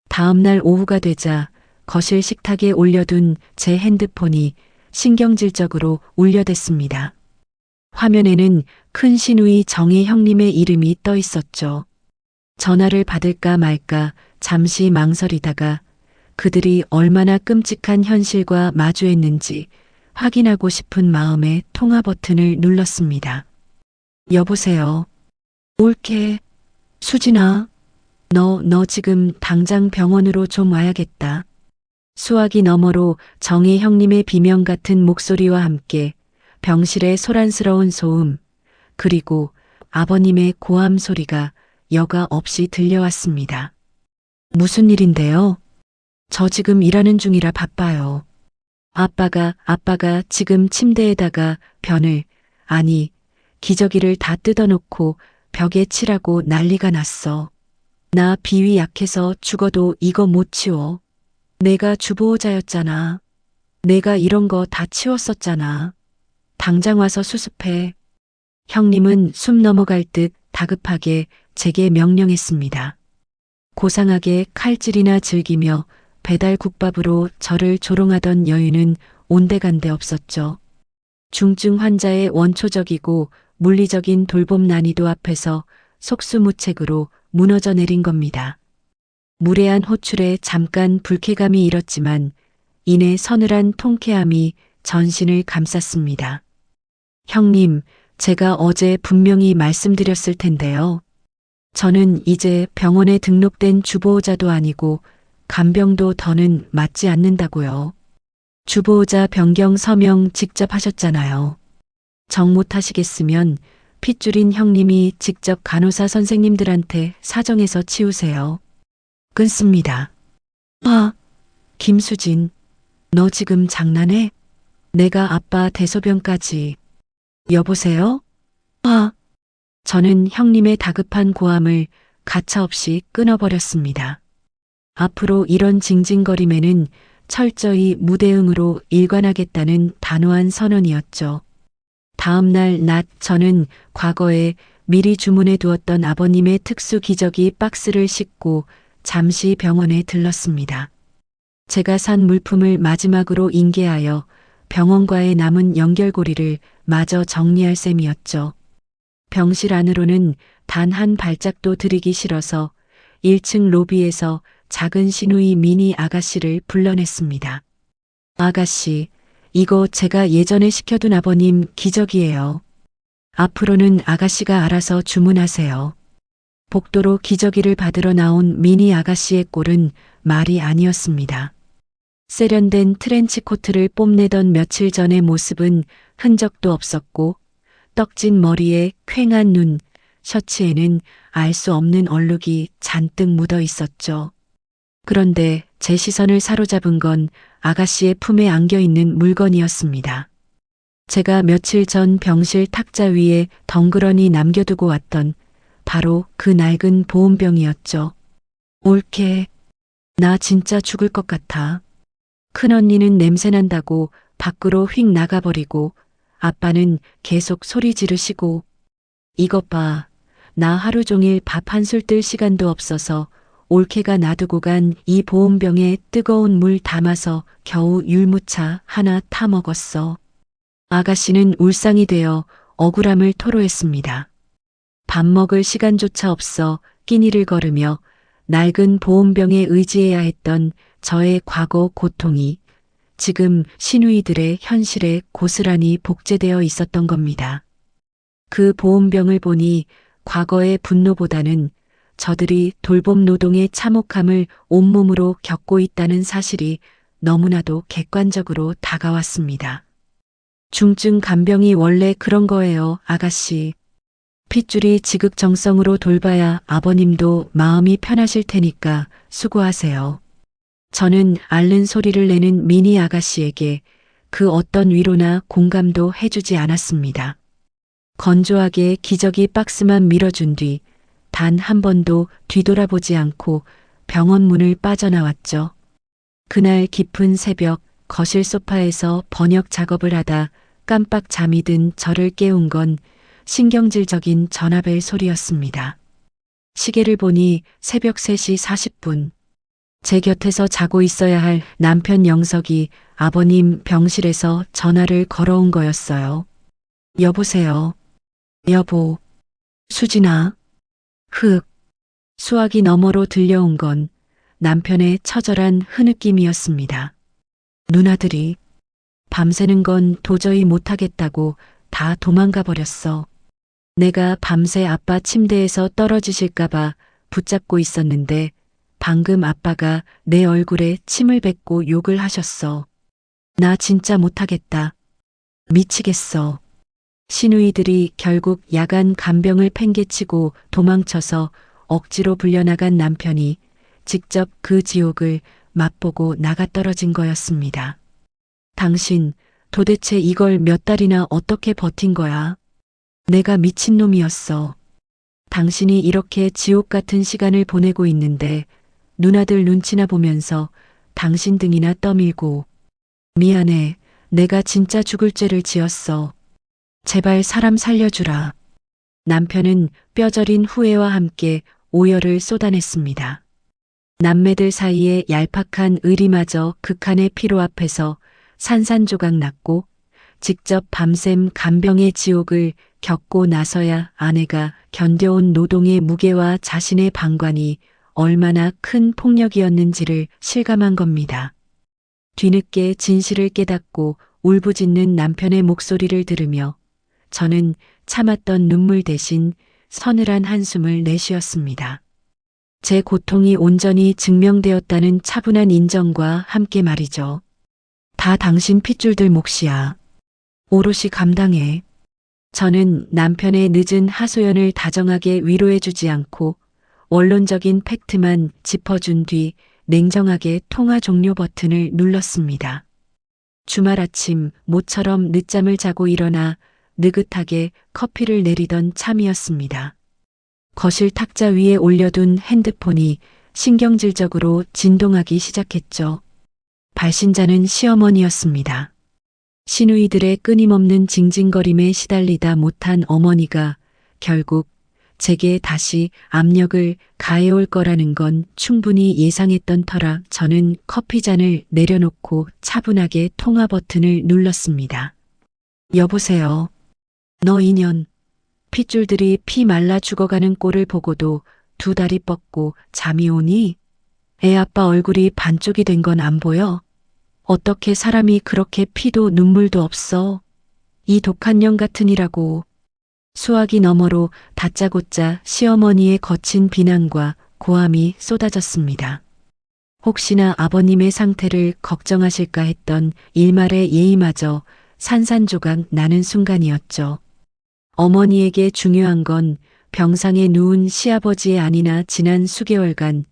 다음 날 오후가 되자 거실 식탁에 올려둔 제 핸드폰이 신경질적으로 울려댔습니다. 화면에는 큰 신우이 정혜 형님의 이름이 떠 있었죠. 전화를 받을까 말까 잠시 망설이다가 그들이 얼마나 끔찍한 현실과 마주했는지 확인하고 싶은 마음에 통화 버튼을 눌렀습니다. 여보세요. 올게. 수진아. 너 지금 당장 병원으로 좀 와야겠다. 수화기 너머로 정혜 형님의 비명 같은 목소리와 함께 병실의 소란스러운 소음, 그리고 아버님의 고함 소리가 여과 없이 들려왔습니다. 무슨 일인데요? 저 지금 일하는 중이라 바빠요. 아빠가 지금 침대에다가 기저귀를 다 뜯어놓고 벽에 칠하고 난리가 났어. 나 비위 약해서 죽어도 이거 못 치워. 내가 주보호자였잖아. 내가 이런 거 다 치웠었잖아. 당장 와서 수습해. 형님은 숨 넘어갈 듯 다급하게 제게 명령했습니다. 고상하게 칼질이나 즐기며 배달 국밥으로 저를 조롱하던 여유는 온데간데 없었죠. 중증 환자의 원초적이고 물리적인 돌봄 난이도 앞에서 속수무책으로 무너져 내린 겁니다. 무례한 호출에 잠깐 불쾌감이 일었지만 이내 서늘한 통쾌함이 전신을 감쌌습니다. 형님, 제가 어제 분명히 말씀드렸을 텐데요. 저는 이제 병원에 등록된 주보호자도 아니고 간병도 더는 맡지 않는다고요. 주보호자 변경 서명 직접 하셨잖아요. 정 못하시겠으면 핏줄인 형님이 직접 간호사 선생님들한테 사정해서 치우세요. 끊습니다. 김수진, 너 지금 장난해? 내가 아빠 대소변까지. 여보세요? 저는 형님의 다급한 고함을 가차없이 끊어버렸습니다. 앞으로 이런 징징거림에는 철저히 무대응으로 일관하겠다는 단호한 선언이었죠. 다음 날 낮 저는 과거에 미리 주문해 두었던 아버님의 특수 기저귀 박스를 싣고 잠시 병원에 들렀습니다. 제가 산 물품을 마지막으로 인계하여 병원과의 남은 연결고리를 마저 정리할 셈이었죠. 병실 안으로는 단 한 발짝도 들이기 싫어서 1층 로비에서 작은 시누이 미니 아가씨를 불러냈습니다. 아가씨, 이거 제가 예전에 시켜둔 아버님 기저귀예요. 앞으로는 아가씨가 알아서 주문하세요. 복도로 기저귀를 받으러 나온 미니 아가씨의 꼴은 말이 아니었습니다. 세련된 트렌치 코트를 뽐내던 며칠 전의 모습은 흔적도 없었고 떡진 머리에 퀭한 눈, 셔츠에는 알 수 없는 얼룩이 잔뜩 묻어 있었죠. 그런데 제 시선을 사로잡은 건 아가씨의 품에 안겨 있는 물건이었습니다. 제가 며칠 전 병실 탁자 위에 덩그러니 남겨두고 왔던 바로 그 낡은 보온병이었죠. 올케, 나 진짜 죽을 것 같아. 큰언니는 냄새난다고 밖으로 휙 나가버리고 아빠는 계속 소리 지르시고 이것 봐, 나 하루 종일 밥 한 술 뜰 시간도 없어서 올케가 놔두고 간 이 보온병에 뜨거운 물 담아서 겨우 율무차 하나 타 먹었어. 아가씨는 울상이 되어 억울함을 토로했습니다. 밥 먹을 시간조차 없어 끼니를 걸으며 낡은 보온병에 의지해야 했던 저의 과거 고통이 지금 시누이들의 현실에 고스란히 복제되어 있었던 겁니다. 그 보온병을 보니 과거의 분노보다는 저들이 돌봄 노동의 참혹함을 온몸으로 겪고 있다는 사실이 너무나도 객관적으로 다가왔습니다. 중증 간병이 원래 그런 거예요, 아가씨. 핏줄이 지극정성으로 돌봐야 아버님도 마음이 편하실 테니까 수고하세요. 저는 앓는 소리를 내는 미니 아가씨에게 그 어떤 위로나 공감도 해주지 않았습니다. 건조하게 기저귀 박스만 밀어준 뒤 단 한 번도 뒤돌아보지 않고 병원 문을 빠져나왔죠. 그날 깊은 새벽 거실 소파에서 번역 작업을 하다 깜빡 잠이 든 저를 깨운 건 신경질적인 전화벨 소리였습니다. 시계를 보니 새벽 3시 40분. 제 곁에서 자고 있어야 할 남편 영석이 아버님 병실에서 전화를 걸어온 거였어요. 여보세요. 여보. 수진아. 흑. 수화기 너머로 들려온 건 남편의 처절한 흐느낌이었습니다. 누나들이 밤새는 건 도저히 못하겠다고 다 도망가 버렸어. 내가 밤새 아빠 침대에서 떨어지실까봐 붙잡고 있었는데 방금 아빠가 내 얼굴에 침을 뱉고 욕을 하셨어. 나 진짜 못하겠다. 미치겠어. 시누이들이 결국 야간 간병을 팽개치고 도망쳐서 억지로 불려나간 남편이 직접 그 지옥을 맛보고 나가떨어진 거였습니다. 당신 도대체 이걸 몇 달이나 어떻게 버틴 거야? 내가 미친놈이었어. 당신이 이렇게 지옥 같은 시간을 보내고 있는데 누나들 눈치나 보면서 당신 등이나 떠밀고 미안해. 내가 진짜 죽을 죄를 지었어. 제발 사람 살려주라. 남편은 뼈저린 후회와 함께 오열을 쏟아냈습니다. 남매들 사이에 얄팍한 의리마저 극한의 피로 앞에서 산산조각 났고 직접 밤샘 간병의 지옥을 겪고 나서야 아내가 견뎌온 노동의 무게와 자신의 방관이 얼마나 큰 폭력이었는지를 실감한 겁니다. 뒤늦게 진실을 깨닫고 울부짖는 남편의 목소리를 들으며 저는 참았던 눈물 대신 서늘한 한숨을 내쉬었습니다. 제 고통이 온전히 증명되었다는 차분한 인정과 함께 말이죠. 다 당신 핏줄들 몫이야. 오롯이 감당해. 저는 남편의 늦은 하소연을 다정하게 위로해주지 않고 원론적인 팩트만 짚어준 뒤 냉정하게 통화 종료 버튼을 눌렀습니다. 주말 아침 모처럼 늦잠을 자고 일어나 느긋하게 커피를 내리던 참이었습니다. 거실 탁자 위에 올려둔 핸드폰이 신경질적으로 진동하기 시작했죠. 발신자는 시어머니였습니다. 시누이들의 끊임없는 징징거림에 시달리다 못한 어머니가 결국 제게 다시 압력을 가해올 거라는 건 충분히 예상했던 터라 저는 커피잔을 내려놓고 차분하게 통화 버튼을 눌렀습니다. 여보세요. 너 인연. 핏줄들이 피 말라 죽어가는 꼴을 보고도 두 다리 뻗고 잠이 오니? 애 아빠 얼굴이 반쪽이 된 건 안 보여? 어떻게 사람이 그렇게 피도 눈물도 없어? 이 독한 년 같으니라고. 수화기 너머로 다짜고짜 시어머니의 거친 비난과 고함이 쏟아졌습니다. 혹시나 아버님의 상태를 걱정하실까 했던 일말의 예의마저 산산조각 나는 순간이었죠. 어머니에게 중요한 건 병상에 누운 시아버지의 아니나 지난 수개월간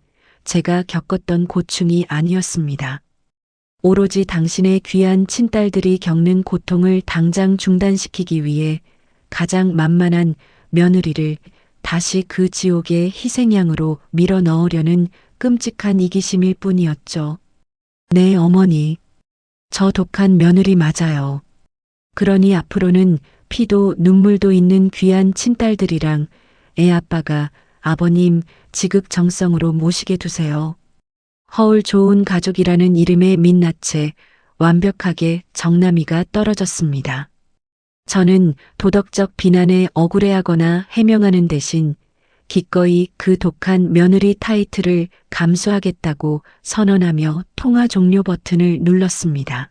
제가 겪었던 고충이 아니었습니다. 오로지 당신의 귀한 친딸들이 겪는 고통을 당장 중단시키기 위해 가장 만만한 며느리를 다시 그 지옥의 희생양으로 밀어 넣으려는 끔찍한 이기심일 뿐이었죠. 네, 어머니. 저 독한 며느리 맞아요. 그러니 앞으로는 피도 눈물도 있는 귀한 친딸들이랑 애 아빠가 아버님 지극정성으로 모시게 두세요. 허울 좋은 가족이라는 이름의 민낯에 완벽하게 정남이가 떨어졌습니다. 저는 도덕적 비난에 억울해하거나 해명하는 대신 기꺼이 그 독한 며느리 타이틀을 감수하겠다고 선언하며 통화 종료 버튼을 눌렀습니다.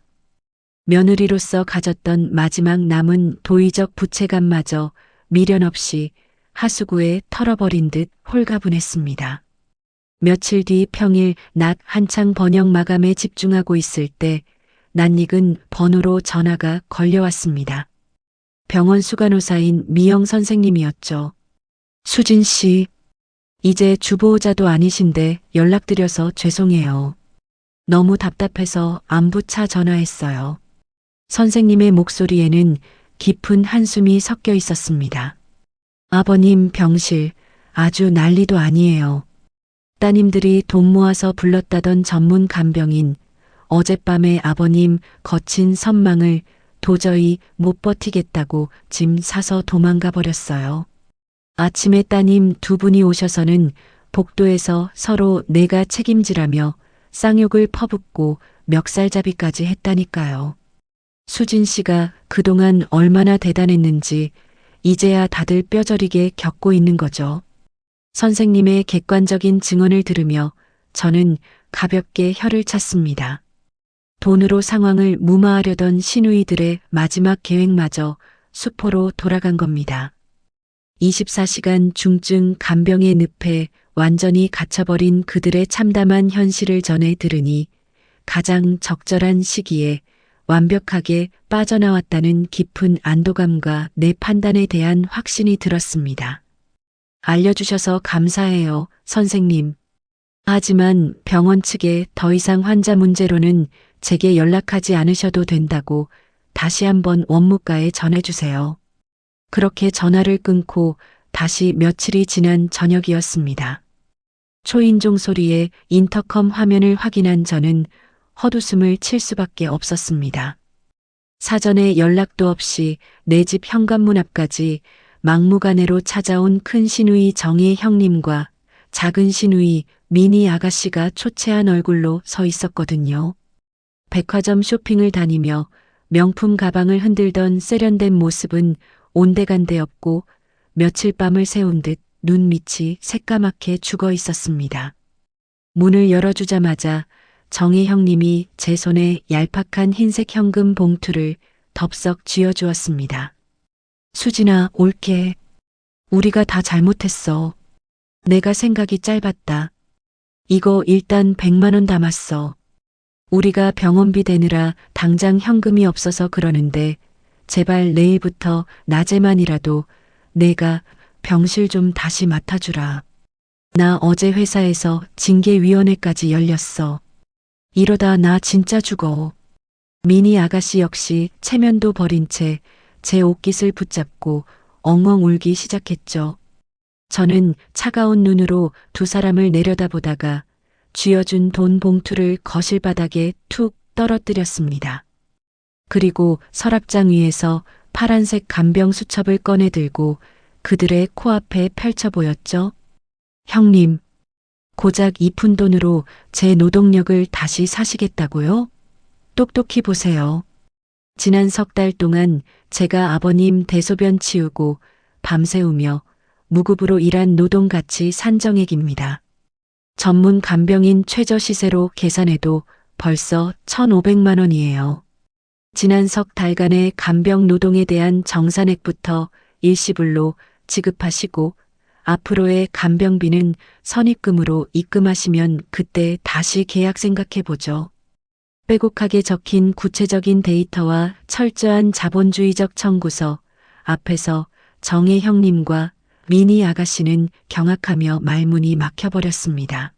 며느리로서 가졌던 마지막 남은 도의적 부채감마저 미련 없이 하수구에 털어버린 듯 홀가분했습니다. 며칠 뒤 평일 낮 한창 번역 마감에 집중하고 있을 때 낯익은 번호로 전화가 걸려왔습니다. 병원 수간호사인 미영 선생님이었죠. 수진 씨, 이제 주보호자도 아니신데 연락드려서 죄송해요. 너무 답답해서 안부차 전화했어요. 선생님의 목소리에는 깊은 한숨이 섞여 있었습니다. 아버님 병실 아주 난리도 아니에요. 따님들이 돈 모아서 불렀다던 전문 간병인 어젯밤에 아버님 거친 선망을 도저히 못 버티겠다고 짐 사서 도망가 버렸어요. 아침에 따님 두 분이 오셔서는 복도에서 서로 내가 책임지라며 쌍욕을 퍼붓고 멱살잡이까지 했다니까요. 수진 씨가 그동안 얼마나 대단했는지 이제야 다들 뼈저리게 겪고 있는 거죠. 선생님의 객관적인 증언을 들으며 저는 가볍게 혀를 찼습니다. 돈으로 상황을 무마하려던 시누이들의 마지막 계획마저 수포로 돌아간 겁니다. 24시간 중증 간병의 늪에 완전히 갇혀버린 그들의 참담한 현실을 전해 들으니 가장 적절한 시기에 완벽하게 빠져나왔다는 깊은 안도감과 내 판단에 대한 확신이 들었습니다. 알려주셔서 감사해요, 선생님. 하지만 병원 측에 더 이상 환자 문제로는 제게 연락하지 않으셔도 된다고 다시 한번 원무과에 전해주세요. 그렇게 전화를 끊고 다시 며칠이 지난 저녁이었습니다. 초인종 소리에 인터컴 화면을 확인한 저는 헛웃음을 칠 수밖에 없었습니다. 사전에 연락도 없이 내 집 현관문 앞까지 막무가내로 찾아온 큰 시누이 정의 형님과 작은 시누이 미니 아가씨가 초췌한 얼굴로 서 있었거든요. 백화점 쇼핑을 다니며 명품 가방을 흔들던 세련된 모습은 온데간데 없고 며칠 밤을 새운 듯 눈밑이 새까맣게 죽어 있었습니다. 문을 열어주자마자 정희 형님이 제 손에 얄팍한 흰색 현금 봉투를 덥석 쥐어주었습니다. 수진아, 올게. 우리가 다 잘못했어. 내가 생각이 짧았다. 이거 일단 100만 원 담았어. 우리가 병원비 대느라 당장 현금이 없어서 그러는데 제발 내일부터 낮에만이라도 내가 병실 좀 다시 맡아주라. 나 어제 회사에서 징계위원회까지 열렸어. 이러다 나 진짜 죽어. 미니 아가씨 역시 체면도 버린 채 제 옷깃을 붙잡고 엉엉 울기 시작했죠. 저는 차가운 눈으로 두 사람을 내려다보다가 쥐어준 돈 봉투를 거실 바닥에 툭 떨어뜨렸습니다. 그리고 서랍장 위에서 파란색 간병 수첩을 꺼내 들고 그들의 코앞에 펼쳐 보였죠. 형님, 고작 이 푼 돈으로 제 노동력을 다시 사시겠다고요? 똑똑히 보세요. 지난 석 달 동안 제가 아버님 대소변 치우고 밤새우며 무급으로 일한 노동가치 산정액입니다. 전문 간병인 최저 시세로 계산해도 벌써 1,500만 원이에요. 지난 석 달간의 간병 노동에 대한 정산액부터 일시불로 지급하시고 앞으로의 간병비는 선입금으로 입금하시면 그때 다시 계약 생각해 보죠. 빼곡하게 적힌 구체적인 데이터와 철저한 자본주의적 청구서 앞에서 정혜 형님과 미니 아가씨는 경악하며 말문이 막혀버렸습니다.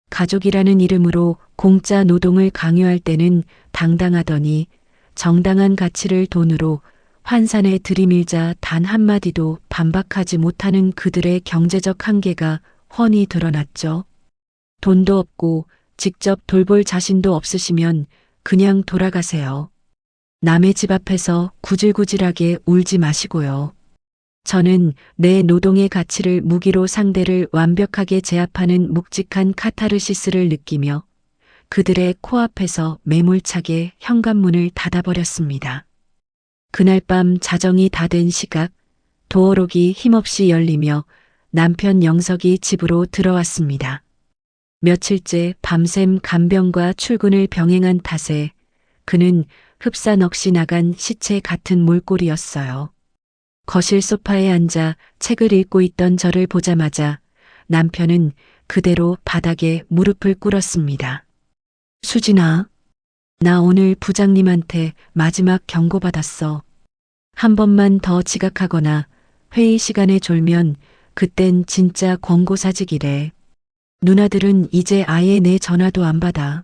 가족이라는 이름으로 공짜 노동을 강요할 때는 당당하더니 정당한 가치를 돈으로 환산에 들이밀자 단 한마디도 반박하지 못하는 그들의 경제적 한계가 훤히 드러났죠. 돈도 없고 직접 돌볼 자신도 없으시면 그냥 돌아가세요. 남의 집 앞에서 구질구질하게 울지 마시고요. 저는 내 노동의 가치를 무기로 상대를 완벽하게 제압하는 묵직한 카타르시스를 느끼며 그들의 코앞에서 매몰차게 현관문을 닫아버렸습니다. 그날 밤 자정이 다 된 시각, 도어록이 힘없이 열리며 남편 영석이 집으로 들어왔습니다. 며칠째 밤샘 간병과 출근을 병행한 탓에 그는 흡사 넋이 나간 시체 같은 몰골이었어요. 거실 소파에 앉아 책을 읽고 있던 저를 보자마자 남편은 그대로 바닥에 무릎을 꿇었습니다. 수진아, 나 오늘 부장님한테 마지막 경고받았어. 한 번만 더 지각하거나 회의 시간에 졸면 그땐 진짜 권고사직이래. 누나들은 이제 아예 내 전화도 안 받아.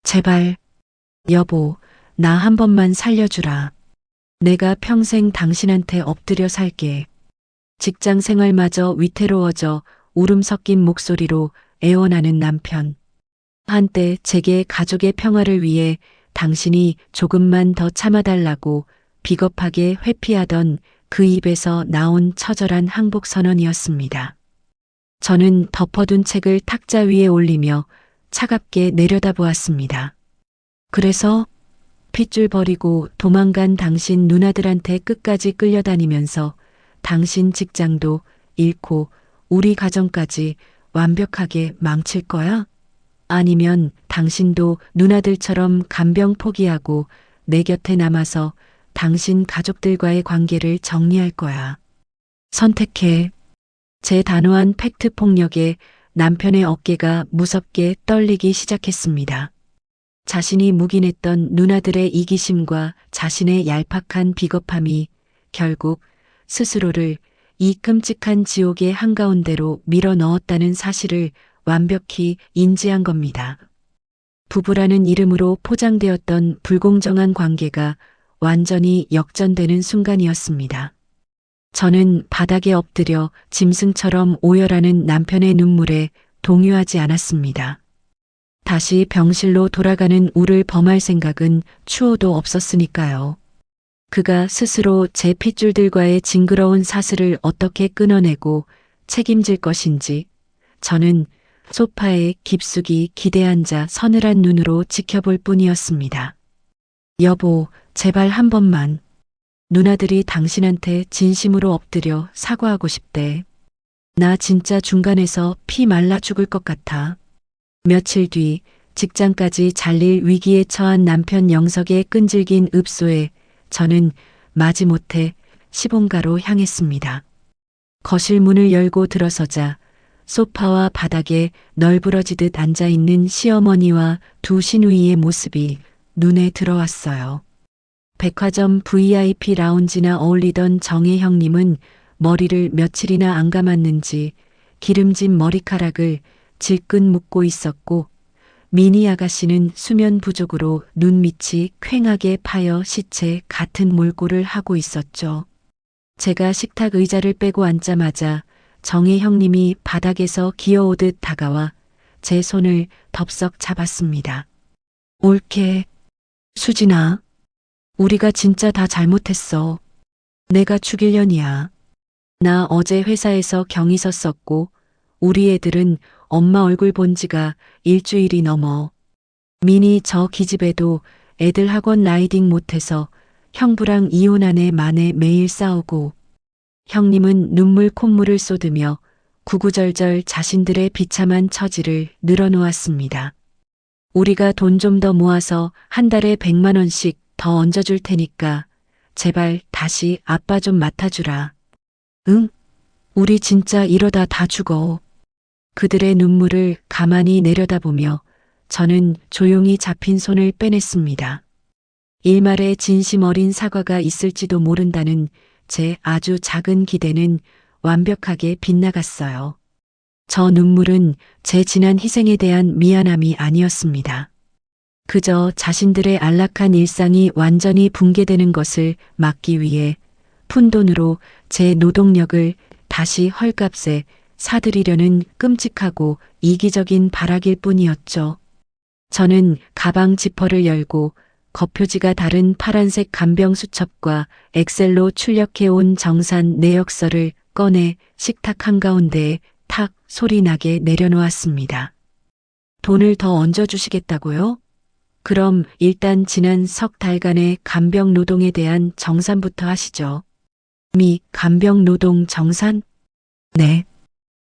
제발, 여보, 나 한 번만 살려주라. 내가 평생 당신한테 엎드려 살게. 직장 생활마저 위태로워져 울음 섞인 목소리로 애원하는 남편. 한때 제게 가족의 평화를 위해 당신이 조금만 더 참아달라고 비겁하게 회피하던 그 입에서 나온 처절한 항복 선언이었습니다. 저는 덮어둔 책을 탁자 위에 올리며 차갑게 내려다보았습니다. 그래서 핏줄 버리고 도망간 당신 누나들한테 끝까지 끌려다니면서 당신 직장도 잃고 우리 가정까지 완벽하게 망칠 거야? 아니면 당신도 누나들처럼 간병 포기하고 내 곁에 남아서 당신 가족들과의 관계를 정리할 거야. 선택해. 제 단호한 팩트 폭력에 남편의 어깨가 무섭게 떨리기 시작했습니다. 자신이 묵인했던 누나들의 이기심과 자신의 얄팍한 비겁함이 결국 스스로를 이 끔찍한 지옥의 한가운데로 밀어 넣었다는 사실을 완벽히 인지한 겁니다. 부부라는 이름으로 포장되었던 불공정한 관계가 완전히 역전되는 순간이었습니다. 저는 바닥에 엎드려 짐승처럼 오열하는 남편의 눈물에 동요하지 않았습니다. 다시 병실로 돌아가는 우를 범할 생각은 추호도 없었으니까요. 그가 스스로 제 핏줄들과의 징그러운 사슬을 어떻게 끊어내고 책임질 것인지 저는 소파에 깊숙이 기대앉아 서늘한 눈으로 지켜볼 뿐이었습니다. 여보, 제발 한 번만. 누나들이 당신한테 진심으로 엎드려 사과하고 싶대. 나 진짜 중간에서 피 말라 죽을 것 같아. 며칠 뒤 직장까지 잘릴 위기에 처한 남편 영석의 끈질긴 읍소에 저는 마지못해 시봉가로 향했습니다. 거실 문을 열고 들어서자 소파와 바닥에 널브러지듯 앉아있는 시어머니와 두 시누이의 모습이 눈에 들어왔어요. 백화점 VIP 라운지나 어울리던 정혜 형님은 머리를 며칠이나 안 감았는지 기름진 머리카락을 질끈 묶고 있었고 미니 아가씨는 수면 부족으로 눈밑이 퀭하게 파여 시체 같은 몰골을 하고 있었죠. 제가 식탁 의자를 빼고 앉자마자 정혜 형님이 바닥에서 기어오듯 다가와 제 손을 덥석 잡았습니다. 옳게. 수진아, 우리가 진짜 다 잘못했어. 내가 죽일 년이야. 나 어제 회사에서 경위서 썼고 우리 애들은 엄마 얼굴 본 지가 일주일이 넘어. 미니 저 기집애도 애들 학원 라이딩 못해서 형부랑 이혼한 애 만에 매일 싸우고 형님은 눈물 콧물을 쏟으며 구구절절 자신들의 비참한 처지를 늘어놓았습니다. 우리가 돈 좀 더 모아서 한 달에 100만 원씩 더 얹어줄 테니까 제발 다시 아빠 좀 맡아주라. 응? 우리 진짜 이러다 다 죽어. 그들의 눈물을 가만히 내려다보며 저는 조용히 잡힌 손을 빼냈습니다. 일말의 진심 어린 사과가 있을지도 모른다는 제 아주 작은 기대는 완벽하게 빗나갔어요. 저 눈물은 제 지난 희생에 대한 미안함이 아니었습니다. 그저 자신들의 안락한 일상이 완전히 붕괴되는 것을 막기 위해 푼돈으로 제 노동력을 다시 헐값에 사들이려는 끔찍하고 이기적인 발악일 뿐이었죠. 저는 가방 지퍼를 열고 겉표지가 다른 파란색 간병 수첩과 엑셀로 출력해온 정산 내역서를 꺼내 식탁 한가운데에 탁 소리 나게 내려놓았습니다. 돈을 더 얹어주시겠다고요? 그럼 일단 지난 석 달간의 간병 노동에 대한 정산부터 하시죠. 간병 노동 정산? 네.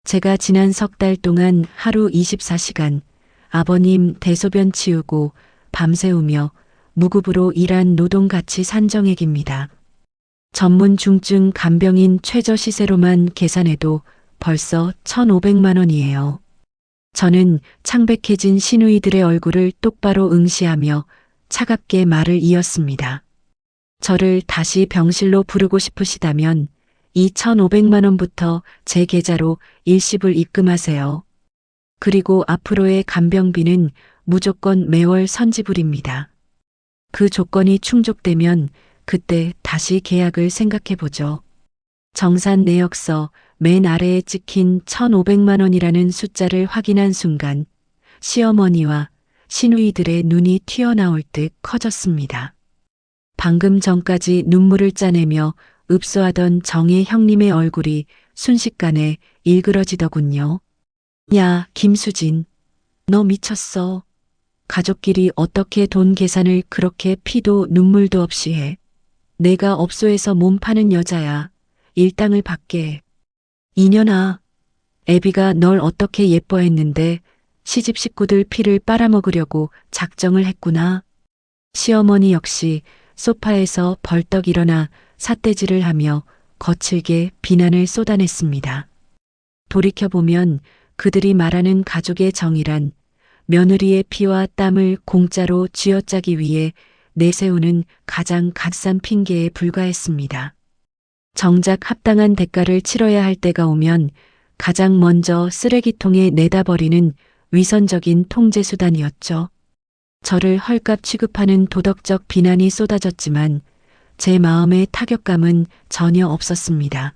제가 지난 석 달 동안 하루 24시간 아버님 대소변 치우고 밤새우며 무급으로 일한 노동가치 산정액입니다. 전문 중증 간병인 최저 시세로만 계산해도 벌써 1,500만 원이에요. 저는 창백해진 시누이들의 얼굴을 똑바로 응시하며 차갑게 말을 이었습니다. 저를 다시 병실로 부르고 싶으시다면 이 1,500만 원부터 제 계좌로 일시불 입금하세요. 그리고 앞으로의 간병비는 무조건 매월 선지불입니다. 그 조건이 충족되면 그때 다시 계약을 생각해보죠. 정산 내역서 맨 아래에 찍힌 1,500만 원이라는 숫자를 확인한 순간 시어머니와 시누이들의 눈이 튀어나올 듯 커졌습니다. 방금 전까지 눈물을 짜내며 읍소하던 정혜 형님의 얼굴이 순식간에 일그러지더군요. 야, 김수진. 너 미쳤어. 가족끼리 어떻게 돈 계산을 그렇게 피도 눈물도 없이 해. 내가 업소에서 몸 파는 여자야. 일당을 받게 해. 이년아, 애비가 널 어떻게 예뻐했는데 시집 식구들 피를 빨아먹으려고 작정을 했구나. 시어머니 역시 소파에서 벌떡 일어나 삿대질을 하며 거칠게 비난을 쏟아냈습니다. 돌이켜보면 그들이 말하는 가족의 정이란 며느리의 피와 땀을 공짜로 쥐어짜기 위해 내세우는 가장 값싼 핑계에 불과했습니다. 정작 합당한 대가를 치러야 할 때가 오면 가장 먼저 쓰레기통에 내다 버리는 위선적인 통제수단이었죠. 저를 헐값 취급하는 도덕적 비난이 쏟아졌지만 제 마음의 타격감은 전혀 없었습니다.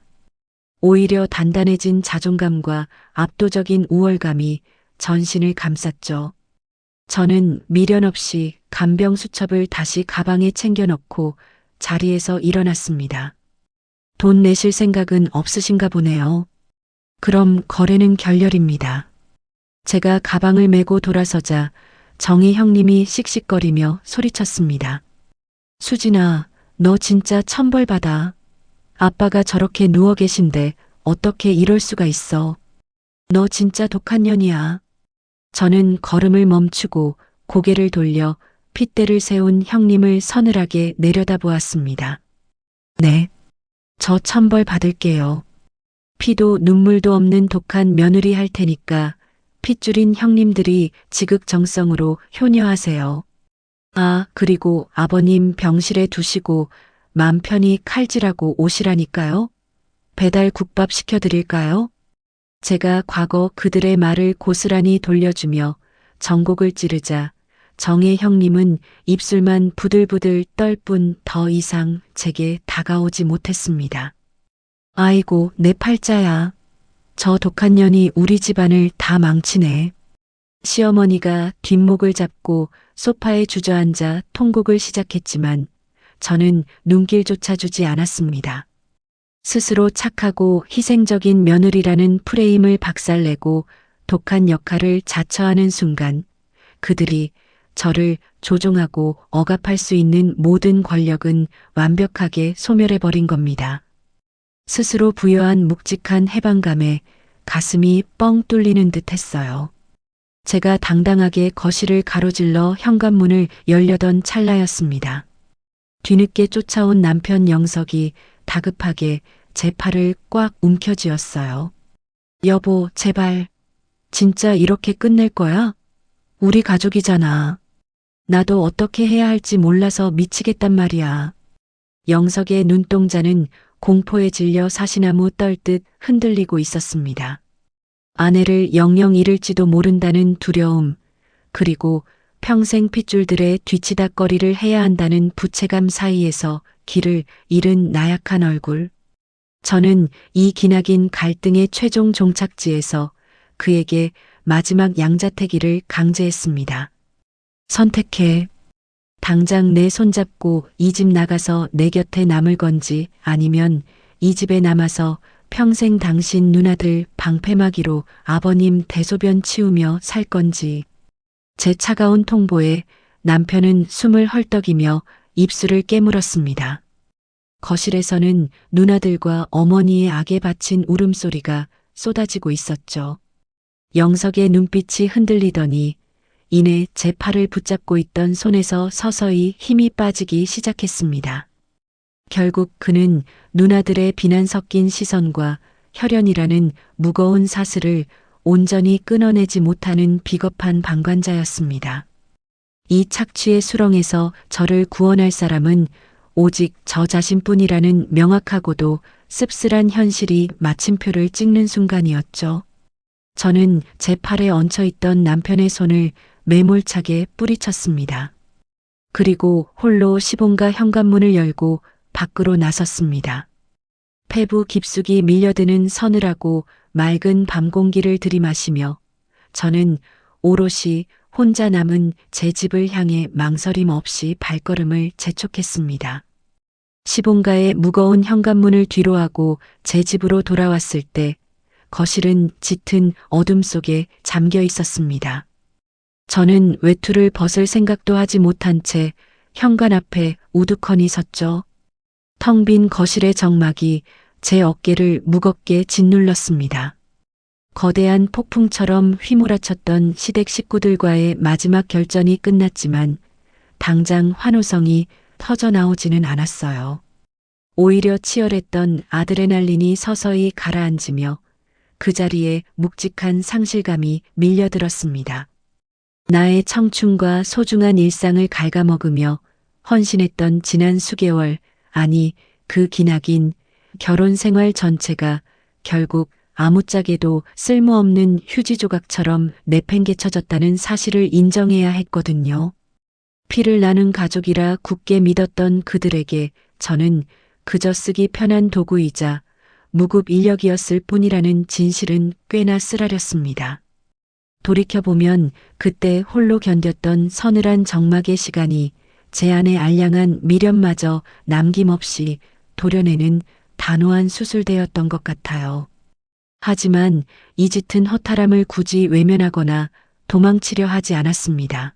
오히려 단단해진 자존감과 압도적인 우월감이 전신을 감쌌죠. 저는 미련 없이 간병 수첩을 다시 가방에 챙겨 넣고 자리에서 일어났습니다. 돈 내실 생각은 없으신가 보네요. 그럼 거래는 결렬입니다. 제가 가방을 메고 돌아서자 정혜 형님이 씩씩거리며 소리쳤습니다. 수진아, 너 진짜 천벌 받아. 아빠가 저렇게 누워 계신데 어떻게 이럴 수가 있어. 너 진짜 독한 년이야. 저는 걸음을 멈추고 고개를 돌려 핏대를 세운 형님을 서늘하게 내려다보았습니다. 네, 저 천벌 받을게요. 피도 눈물도 없는 독한 며느리 할 테니까 핏줄인 형님들이 지극정성으로 효녀하세요. 아, 그리고 아버님 병실에 두시고 맘 편히 칼질하고 오시라니까요. 배달 국밥 시켜드릴까요? 제가 과거 그들의 말을 고스란히 돌려주며 전곡을 찌르자 정의 형님은 입술만 부들부들 떨 뿐 더 이상 제게 다가오지 못했습니다. 아이고, 내 팔자야. 저 독한 년이 우리 집안을 다 망치네. 시어머니가 뒷목을 잡고 소파에 주저앉아 통곡을 시작했지만 저는 눈길조차 주지 않았습니다. 스스로 착하고 희생적인 며느리라는 프레임을 박살내고 독한 역할을 자처하는 순간 그들이 저를 조종하고 억압할 수 있는 모든 권력은 완벽하게 소멸해버린 겁니다. 스스로 부여한 묵직한 해방감에 가슴이 뻥 뚫리는 듯 했어요. 제가 당당하게 거실을 가로질러 현관문을 열려던 찰나였습니다. 뒤늦게 쫓아온 남편 영석이 다급하게 제 팔을 꽉 움켜쥐었어요. 여보, 제발. 진짜 이렇게 끝낼 거야? 우리 가족이잖아. 나도 어떻게 해야 할지 몰라서 미치겠단 말이야. 영석의 눈동자는 공포에 질려 사시나무 떨듯 흔들리고 있었습니다. 아내를 영영 잃을지도 모른다는 두려움, 그리고 평생 핏줄들의 뒤치다꺼리를 해야 한다는 부채감 사이에서 길을 잃은 나약한 얼굴. 저는 이 기나긴 갈등의 최종 종착지에서 그에게 마지막 양자택일을 강제했습니다. 선택해. 당장 내 손잡고 이 집 나가서 내 곁에 남을 건지 아니면 이 집에 남아서 평생 당신 누나들 방패막이로 아버님 대소변 치우며 살 건지. 제 차가운 통보에 남편은 숨을 헐떡이며 입술을 깨물었습니다. 거실에서는 누나들과 어머니의 악에 바친 울음소리가 쏟아지고 있었죠. 영석의 눈빛이 흔들리더니 이내 제 팔을 붙잡고 있던 손에서 서서히 힘이 빠지기 시작했습니다. 결국 그는 누나들의 비난 섞인 시선과 혈연이라는 무거운 사슬을 온전히 끊어내지 못하는 비겁한 방관자였습니다. 이 착취의 수렁에서 저를 구원할 사람은 오직 저 자신뿐이라는 명확하고도 씁쓸한 현실이 마침표를 찍는 순간이었죠. 저는 제 팔에 얹혀있던 남편의 손을 매몰차게 뿌리쳤습니다. 그리고 홀로 시봉가 현관문을 열고 밖으로 나섰습니다. 폐부 깊숙이 밀려드는 서늘하고 맑은 밤 공기를 들이마시며 저는 오롯이 혼자 남은 제 집을 향해 망설임 없이 발걸음을 재촉했습니다. 시봉가의 무거운 현관문을 뒤로하고 제 집으로 돌아왔을 때 거실은 짙은 어둠 속에 잠겨 있었습니다. 저는 외투를 벗을 생각도 하지 못한 채 현관 앞에 우두커니 섰죠. 텅 빈 거실의 정막이 제 어깨를 무겁게 짓눌렀습니다. 거대한 폭풍처럼 휘몰아쳤던 시댁 식구들과의 마지막 결전이 끝났지만 당장 환호성이 터져나오지는 않았어요. 오히려 치열했던 아드레날린이 서서히 가라앉으며 그 자리에 묵직한 상실감이 밀려들었습니다. 나의 청춘과 소중한 일상을 갉아먹으며 헌신했던 지난 수개월, 아니 그 기나긴 결혼 생활 전체가 결국 아무짝에도 쓸모없는 휴지 조각처럼 내팽개쳐졌다는 사실을 인정해야 했거든요. 피를 나눈 가족이라 굳게 믿었던 그들에게 저는 그저 쓰기 편한 도구이자 무급 인력이었을 뿐이라는 진실은 꽤나 쓰라렸습니다. 돌이켜보면 그때 홀로 견뎠던 서늘한 정막의 시간이 제 안에 알량한 미련마저 남김없이 도려내는 단호한 수술대였던 것 같아요. 하지만 이 짙은 허탈함을 굳이 외면하거나 도망치려 하지 않았습니다.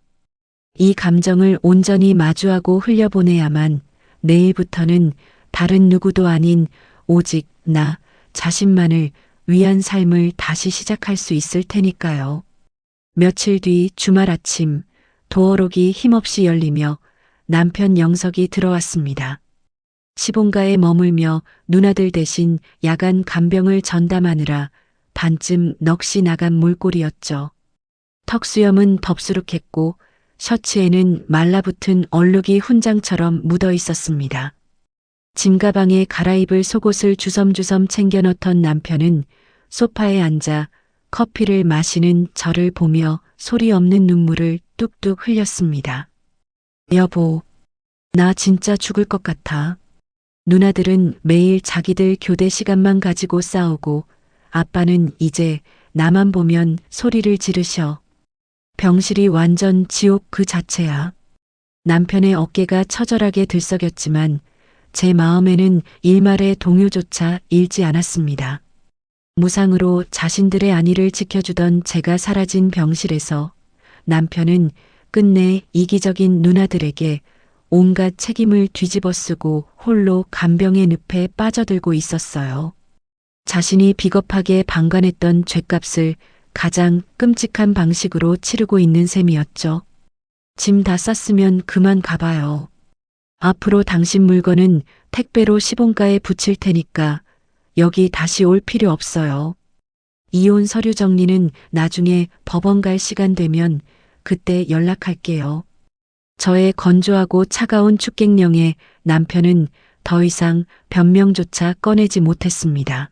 이 감정을 온전히 마주하고 흘려보내야만 내일부터는 다른 누구도 아닌 오직 나 자신만을 위한 삶을 다시 시작할 수 있을 테니까요. 며칠 뒤 주말 아침 도어록이 힘없이 열리며 남편 영석이 들어왔습니다. 시봉가에 머물며 누나들 대신 야간 간병을 전담하느라 반쯤 넋이 나간 몰골이었죠. 턱수염은 덥수룩했고 셔츠에는 말라붙은 얼룩이 훈장처럼 묻어 있었습니다. 짐가방에 갈아입을 속옷을 주섬주섬 챙겨 넣던 남편은 소파에 앉아 커피를 마시는 저를 보며 소리 없는 눈물을 뚝뚝 흘렸습니다. 여보, 나 진짜 죽을 것 같아. 누나들은 매일 자기들 교대 시간만 가지고 싸우고 아빠는 이제 나만 보면 소리를 지르셔. 병실이 완전 지옥 그 자체야. 남편의 어깨가 처절하게 들썩였지만 제 마음에는 일말의 동요조차 일지 않았습니다. 무상으로 자신들의 안위를 지켜주던 제가 사라진 병실에서 남편은 끝내 이기적인 누나들에게 온갖 책임을 뒤집어쓰고 홀로 간병의 늪에 빠져들고 있었어요. 자신이 비겁하게 방관했던 죗값을 가장 끔찍한 방식으로 치르고 있는 셈이었죠. 짐 다 쌌으면 그만 가봐요. 앞으로 당신 물건은 택배로 시봉가에 붙일 테니까 여기 다시 올 필요 없어요. 이혼 서류 정리는 나중에 법원 갈 시간 되면 그때 연락할게요. 저의 건조하고 차가운 축객령에 남편은 더 이상 변명조차 꺼내지 못했습니다.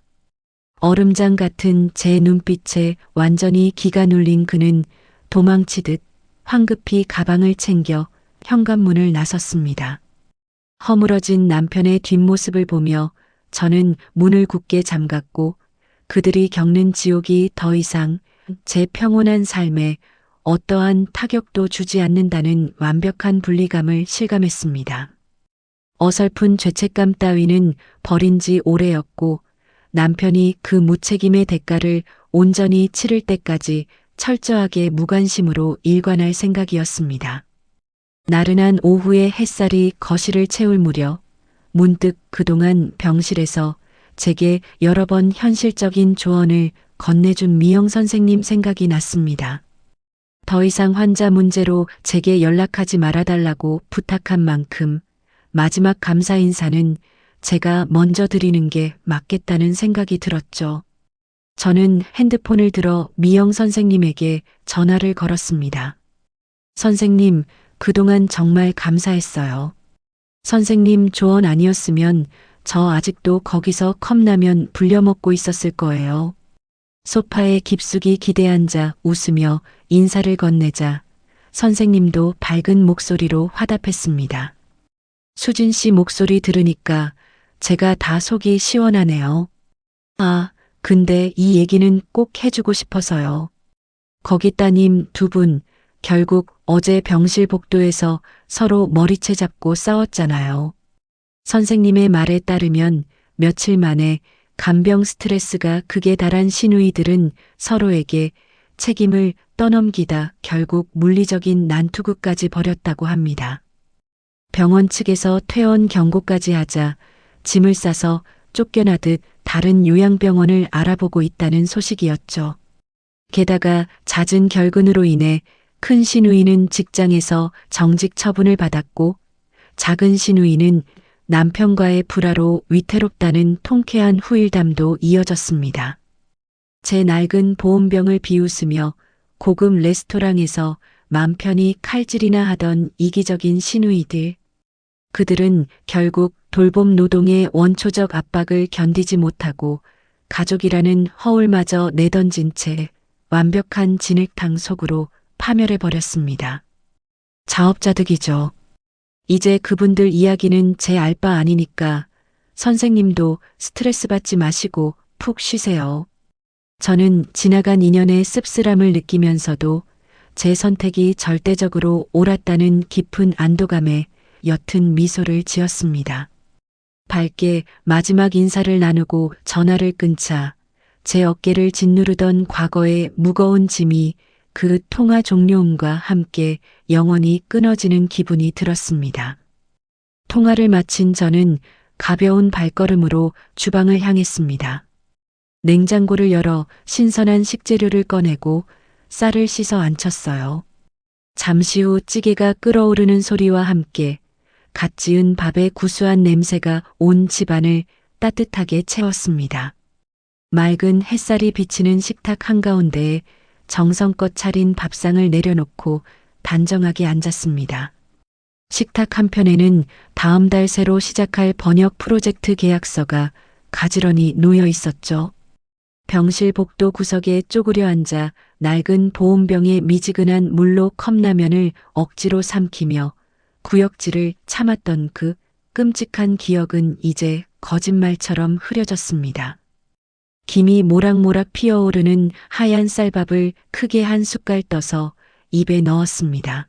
얼음장 같은 제 눈빛에 완전히 기가 눌린 그는 도망치듯 황급히 가방을 챙겨 현관문을 나섰습니다. 허물어진 남편의 뒷모습을 보며 저는 문을 굳게 잠갔고 그들이 겪는 지옥이 더 이상 제 평온한 삶에 어떠한 타격도 주지 않는다는 완벽한 분리감을 실감했습니다. 어설픈 죄책감 따위는 버린 지 오래였고 남편이 그 무책임의 대가를 온전히 치를 때까지 철저하게 무관심으로 일관할 생각이었습니다. 나른한 오후의 햇살이 거실을 채울 무렵 문득 그동안 병실에서 제게 여러 번 현실적인 조언을 건네준 미영 선생님 생각이 났습니다. 더 이상 환자 문제로 제게 연락하지 말아달라고 부탁한 만큼 마지막 감사 인사는 제가 먼저 드리는 게 맞겠다는 생각이 들었죠. 저는 핸드폰을 들어 미영 선생님에게 전화를 걸었습니다. 선생님, 그동안 정말 감사했어요. 선생님 조언 아니었으면 저 아직도 거기서 컵라면 불려 먹고 있었을 거예요. 소파에 깊숙이 기대앉아 웃으며 인사를 건네자 선생님도 밝은 목소리로 화답했습니다. 수진 씨 목소리 들으니까 제가 다 속이 시원하네요. 아, 근데 이 얘기는 꼭 해주고 싶어서요. 거기 따님 두 분 결국 어제 병실 복도에서 서로 머리채 잡고 싸웠잖아요. 선생님의 말에 따르면 며칠 만에 간병 스트레스가 극에 달한 시누이들은 서로에게 책임을 떠넘기다 결국 물리적인 난투극까지 벌였다고 합니다. 병원 측에서 퇴원 경고까지 하자 짐을 싸서 쫓겨나듯 다른 요양병원을 알아보고 있다는 소식이었죠. 게다가 잦은 결근으로 인해 큰 시누이는 직장에서 정직 처분을 받았고 작은 시누이는 남편과의 불화로 위태롭다는 통쾌한 후일담도 이어졌습니다. 제 낡은 보온병을 비웃으며 고급 레스토랑에서 맘 편히 칼질이나 하던 이기적인 시누이들. 그들은 결국 돌봄 노동의 원초적 압박을 견디지 못하고 가족이라는 허울마저 내던진 채 완벽한 진흙탕 속으로 파멸해버렸습니다. 자업자득이죠. 이제 그분들 이야기는 제 알 바 아니니까 선생님도 스트레스 받지 마시고 푹 쉬세요. 저는 지나간 인연의 씁쓸함을 느끼면서도 제 선택이 절대적으로 옳았다는 깊은 안도감에 옅은 미소를 지었습니다. 밝게 마지막 인사를 나누고 전화를 끊자 제 어깨를 짓누르던 과거의 무거운 짐이 그 통화 종료음과 함께 영원히 끊어지는 기분이 들었습니다. 통화를 마친 저는 가벼운 발걸음으로 주방을 향했습니다. 냉장고를 열어 신선한 식재료를 꺼내고 쌀을 씻어 안쳤어요. 잠시 후 찌개가 끓어오르는 소리와 함께 갓 지은 밥의 구수한 냄새가 온 집안을 따뜻하게 채웠습니다. 맑은 햇살이 비치는 식탁 한가운데에 정성껏 차린 밥상을 내려놓고 단정하게 앉았습니다. 식탁 한편에는 다음 달 새로 시작할 번역 프로젝트 계약서가 가지런히 놓여 있었죠. 병실 복도 구석에 쪼그려 앉아 낡은 보온병에 미지근한 물로 컵라면을 억지로 삼키며 구역질을 참았던 그 끔찍한 기억은 이제 거짓말처럼 흐려졌습니다. 김이 모락모락 피어오르는 하얀 쌀밥을 크게 한 숟갈 떠서 입에 넣었습니다.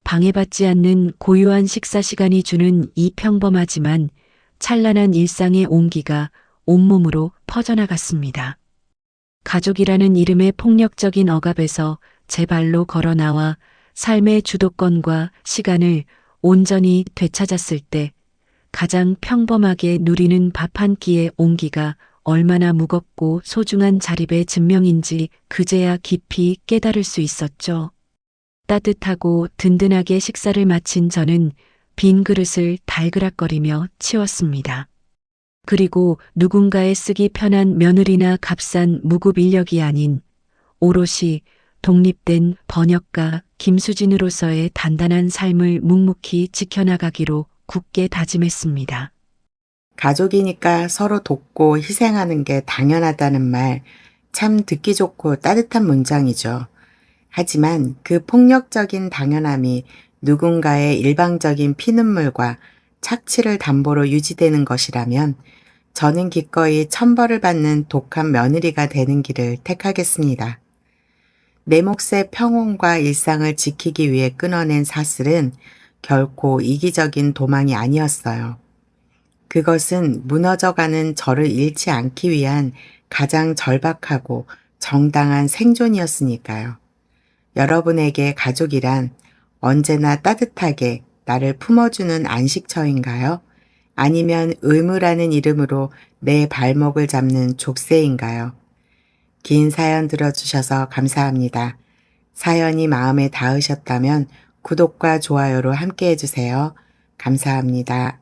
방해받지 않는 고요한 식사 시간이 주는 이 평범하지만 찬란한 일상의 온기가 온몸으로 퍼져나갔습니다. 가족이라는 이름의 폭력적인 억압에서 제 발로 걸어 나와 삶의 주도권과 시간을 온전히 되찾았을 때 가장 평범하게 누리는 밥 한 끼의 온기가 얼마나 무겁고 소중한 자립의 증명인지 그제야 깊이 깨달을 수 있었죠. 따뜻하고 든든하게 식사를 마친 저는 빈 그릇을 달그락거리며 치웠습니다. 그리고 누군가의 쓰기 편한 며느리나 값싼 무급 인력이 아닌 오롯이 독립된 번역가 김수진으로서의 단단한 삶을 묵묵히 지켜나가기로 굳게 다짐했습니다. 가족이니까 서로 돕고 희생하는 게 당연하다는 말, 참 듣기 좋고 따뜻한 문장이죠. 하지만 그 폭력적인 당연함이 누군가의 일방적인 피눈물과 착취를 담보로 유지되는 것이라면 저는 기꺼이 천벌을 받는 독한 며느리가 되는 길을 택하겠습니다. 내 몫의 평온과 일상을 지키기 위해 끊어낸 사슬은 결코 이기적인 도망이 아니었어요. 그것은 무너져가는 저를 잃지 않기 위한 가장 절박하고 정당한 생존이었으니까요. 여러분에게 가족이란 언제나 따뜻하게 나를 품어주는 안식처인가요? 아니면 의무라는 이름으로 내 발목을 잡는 족쇄인가요? 긴 사연 들어주셔서 감사합니다. 사연이 마음에 닿으셨다면 구독과 좋아요로 함께 해주세요. 감사합니다.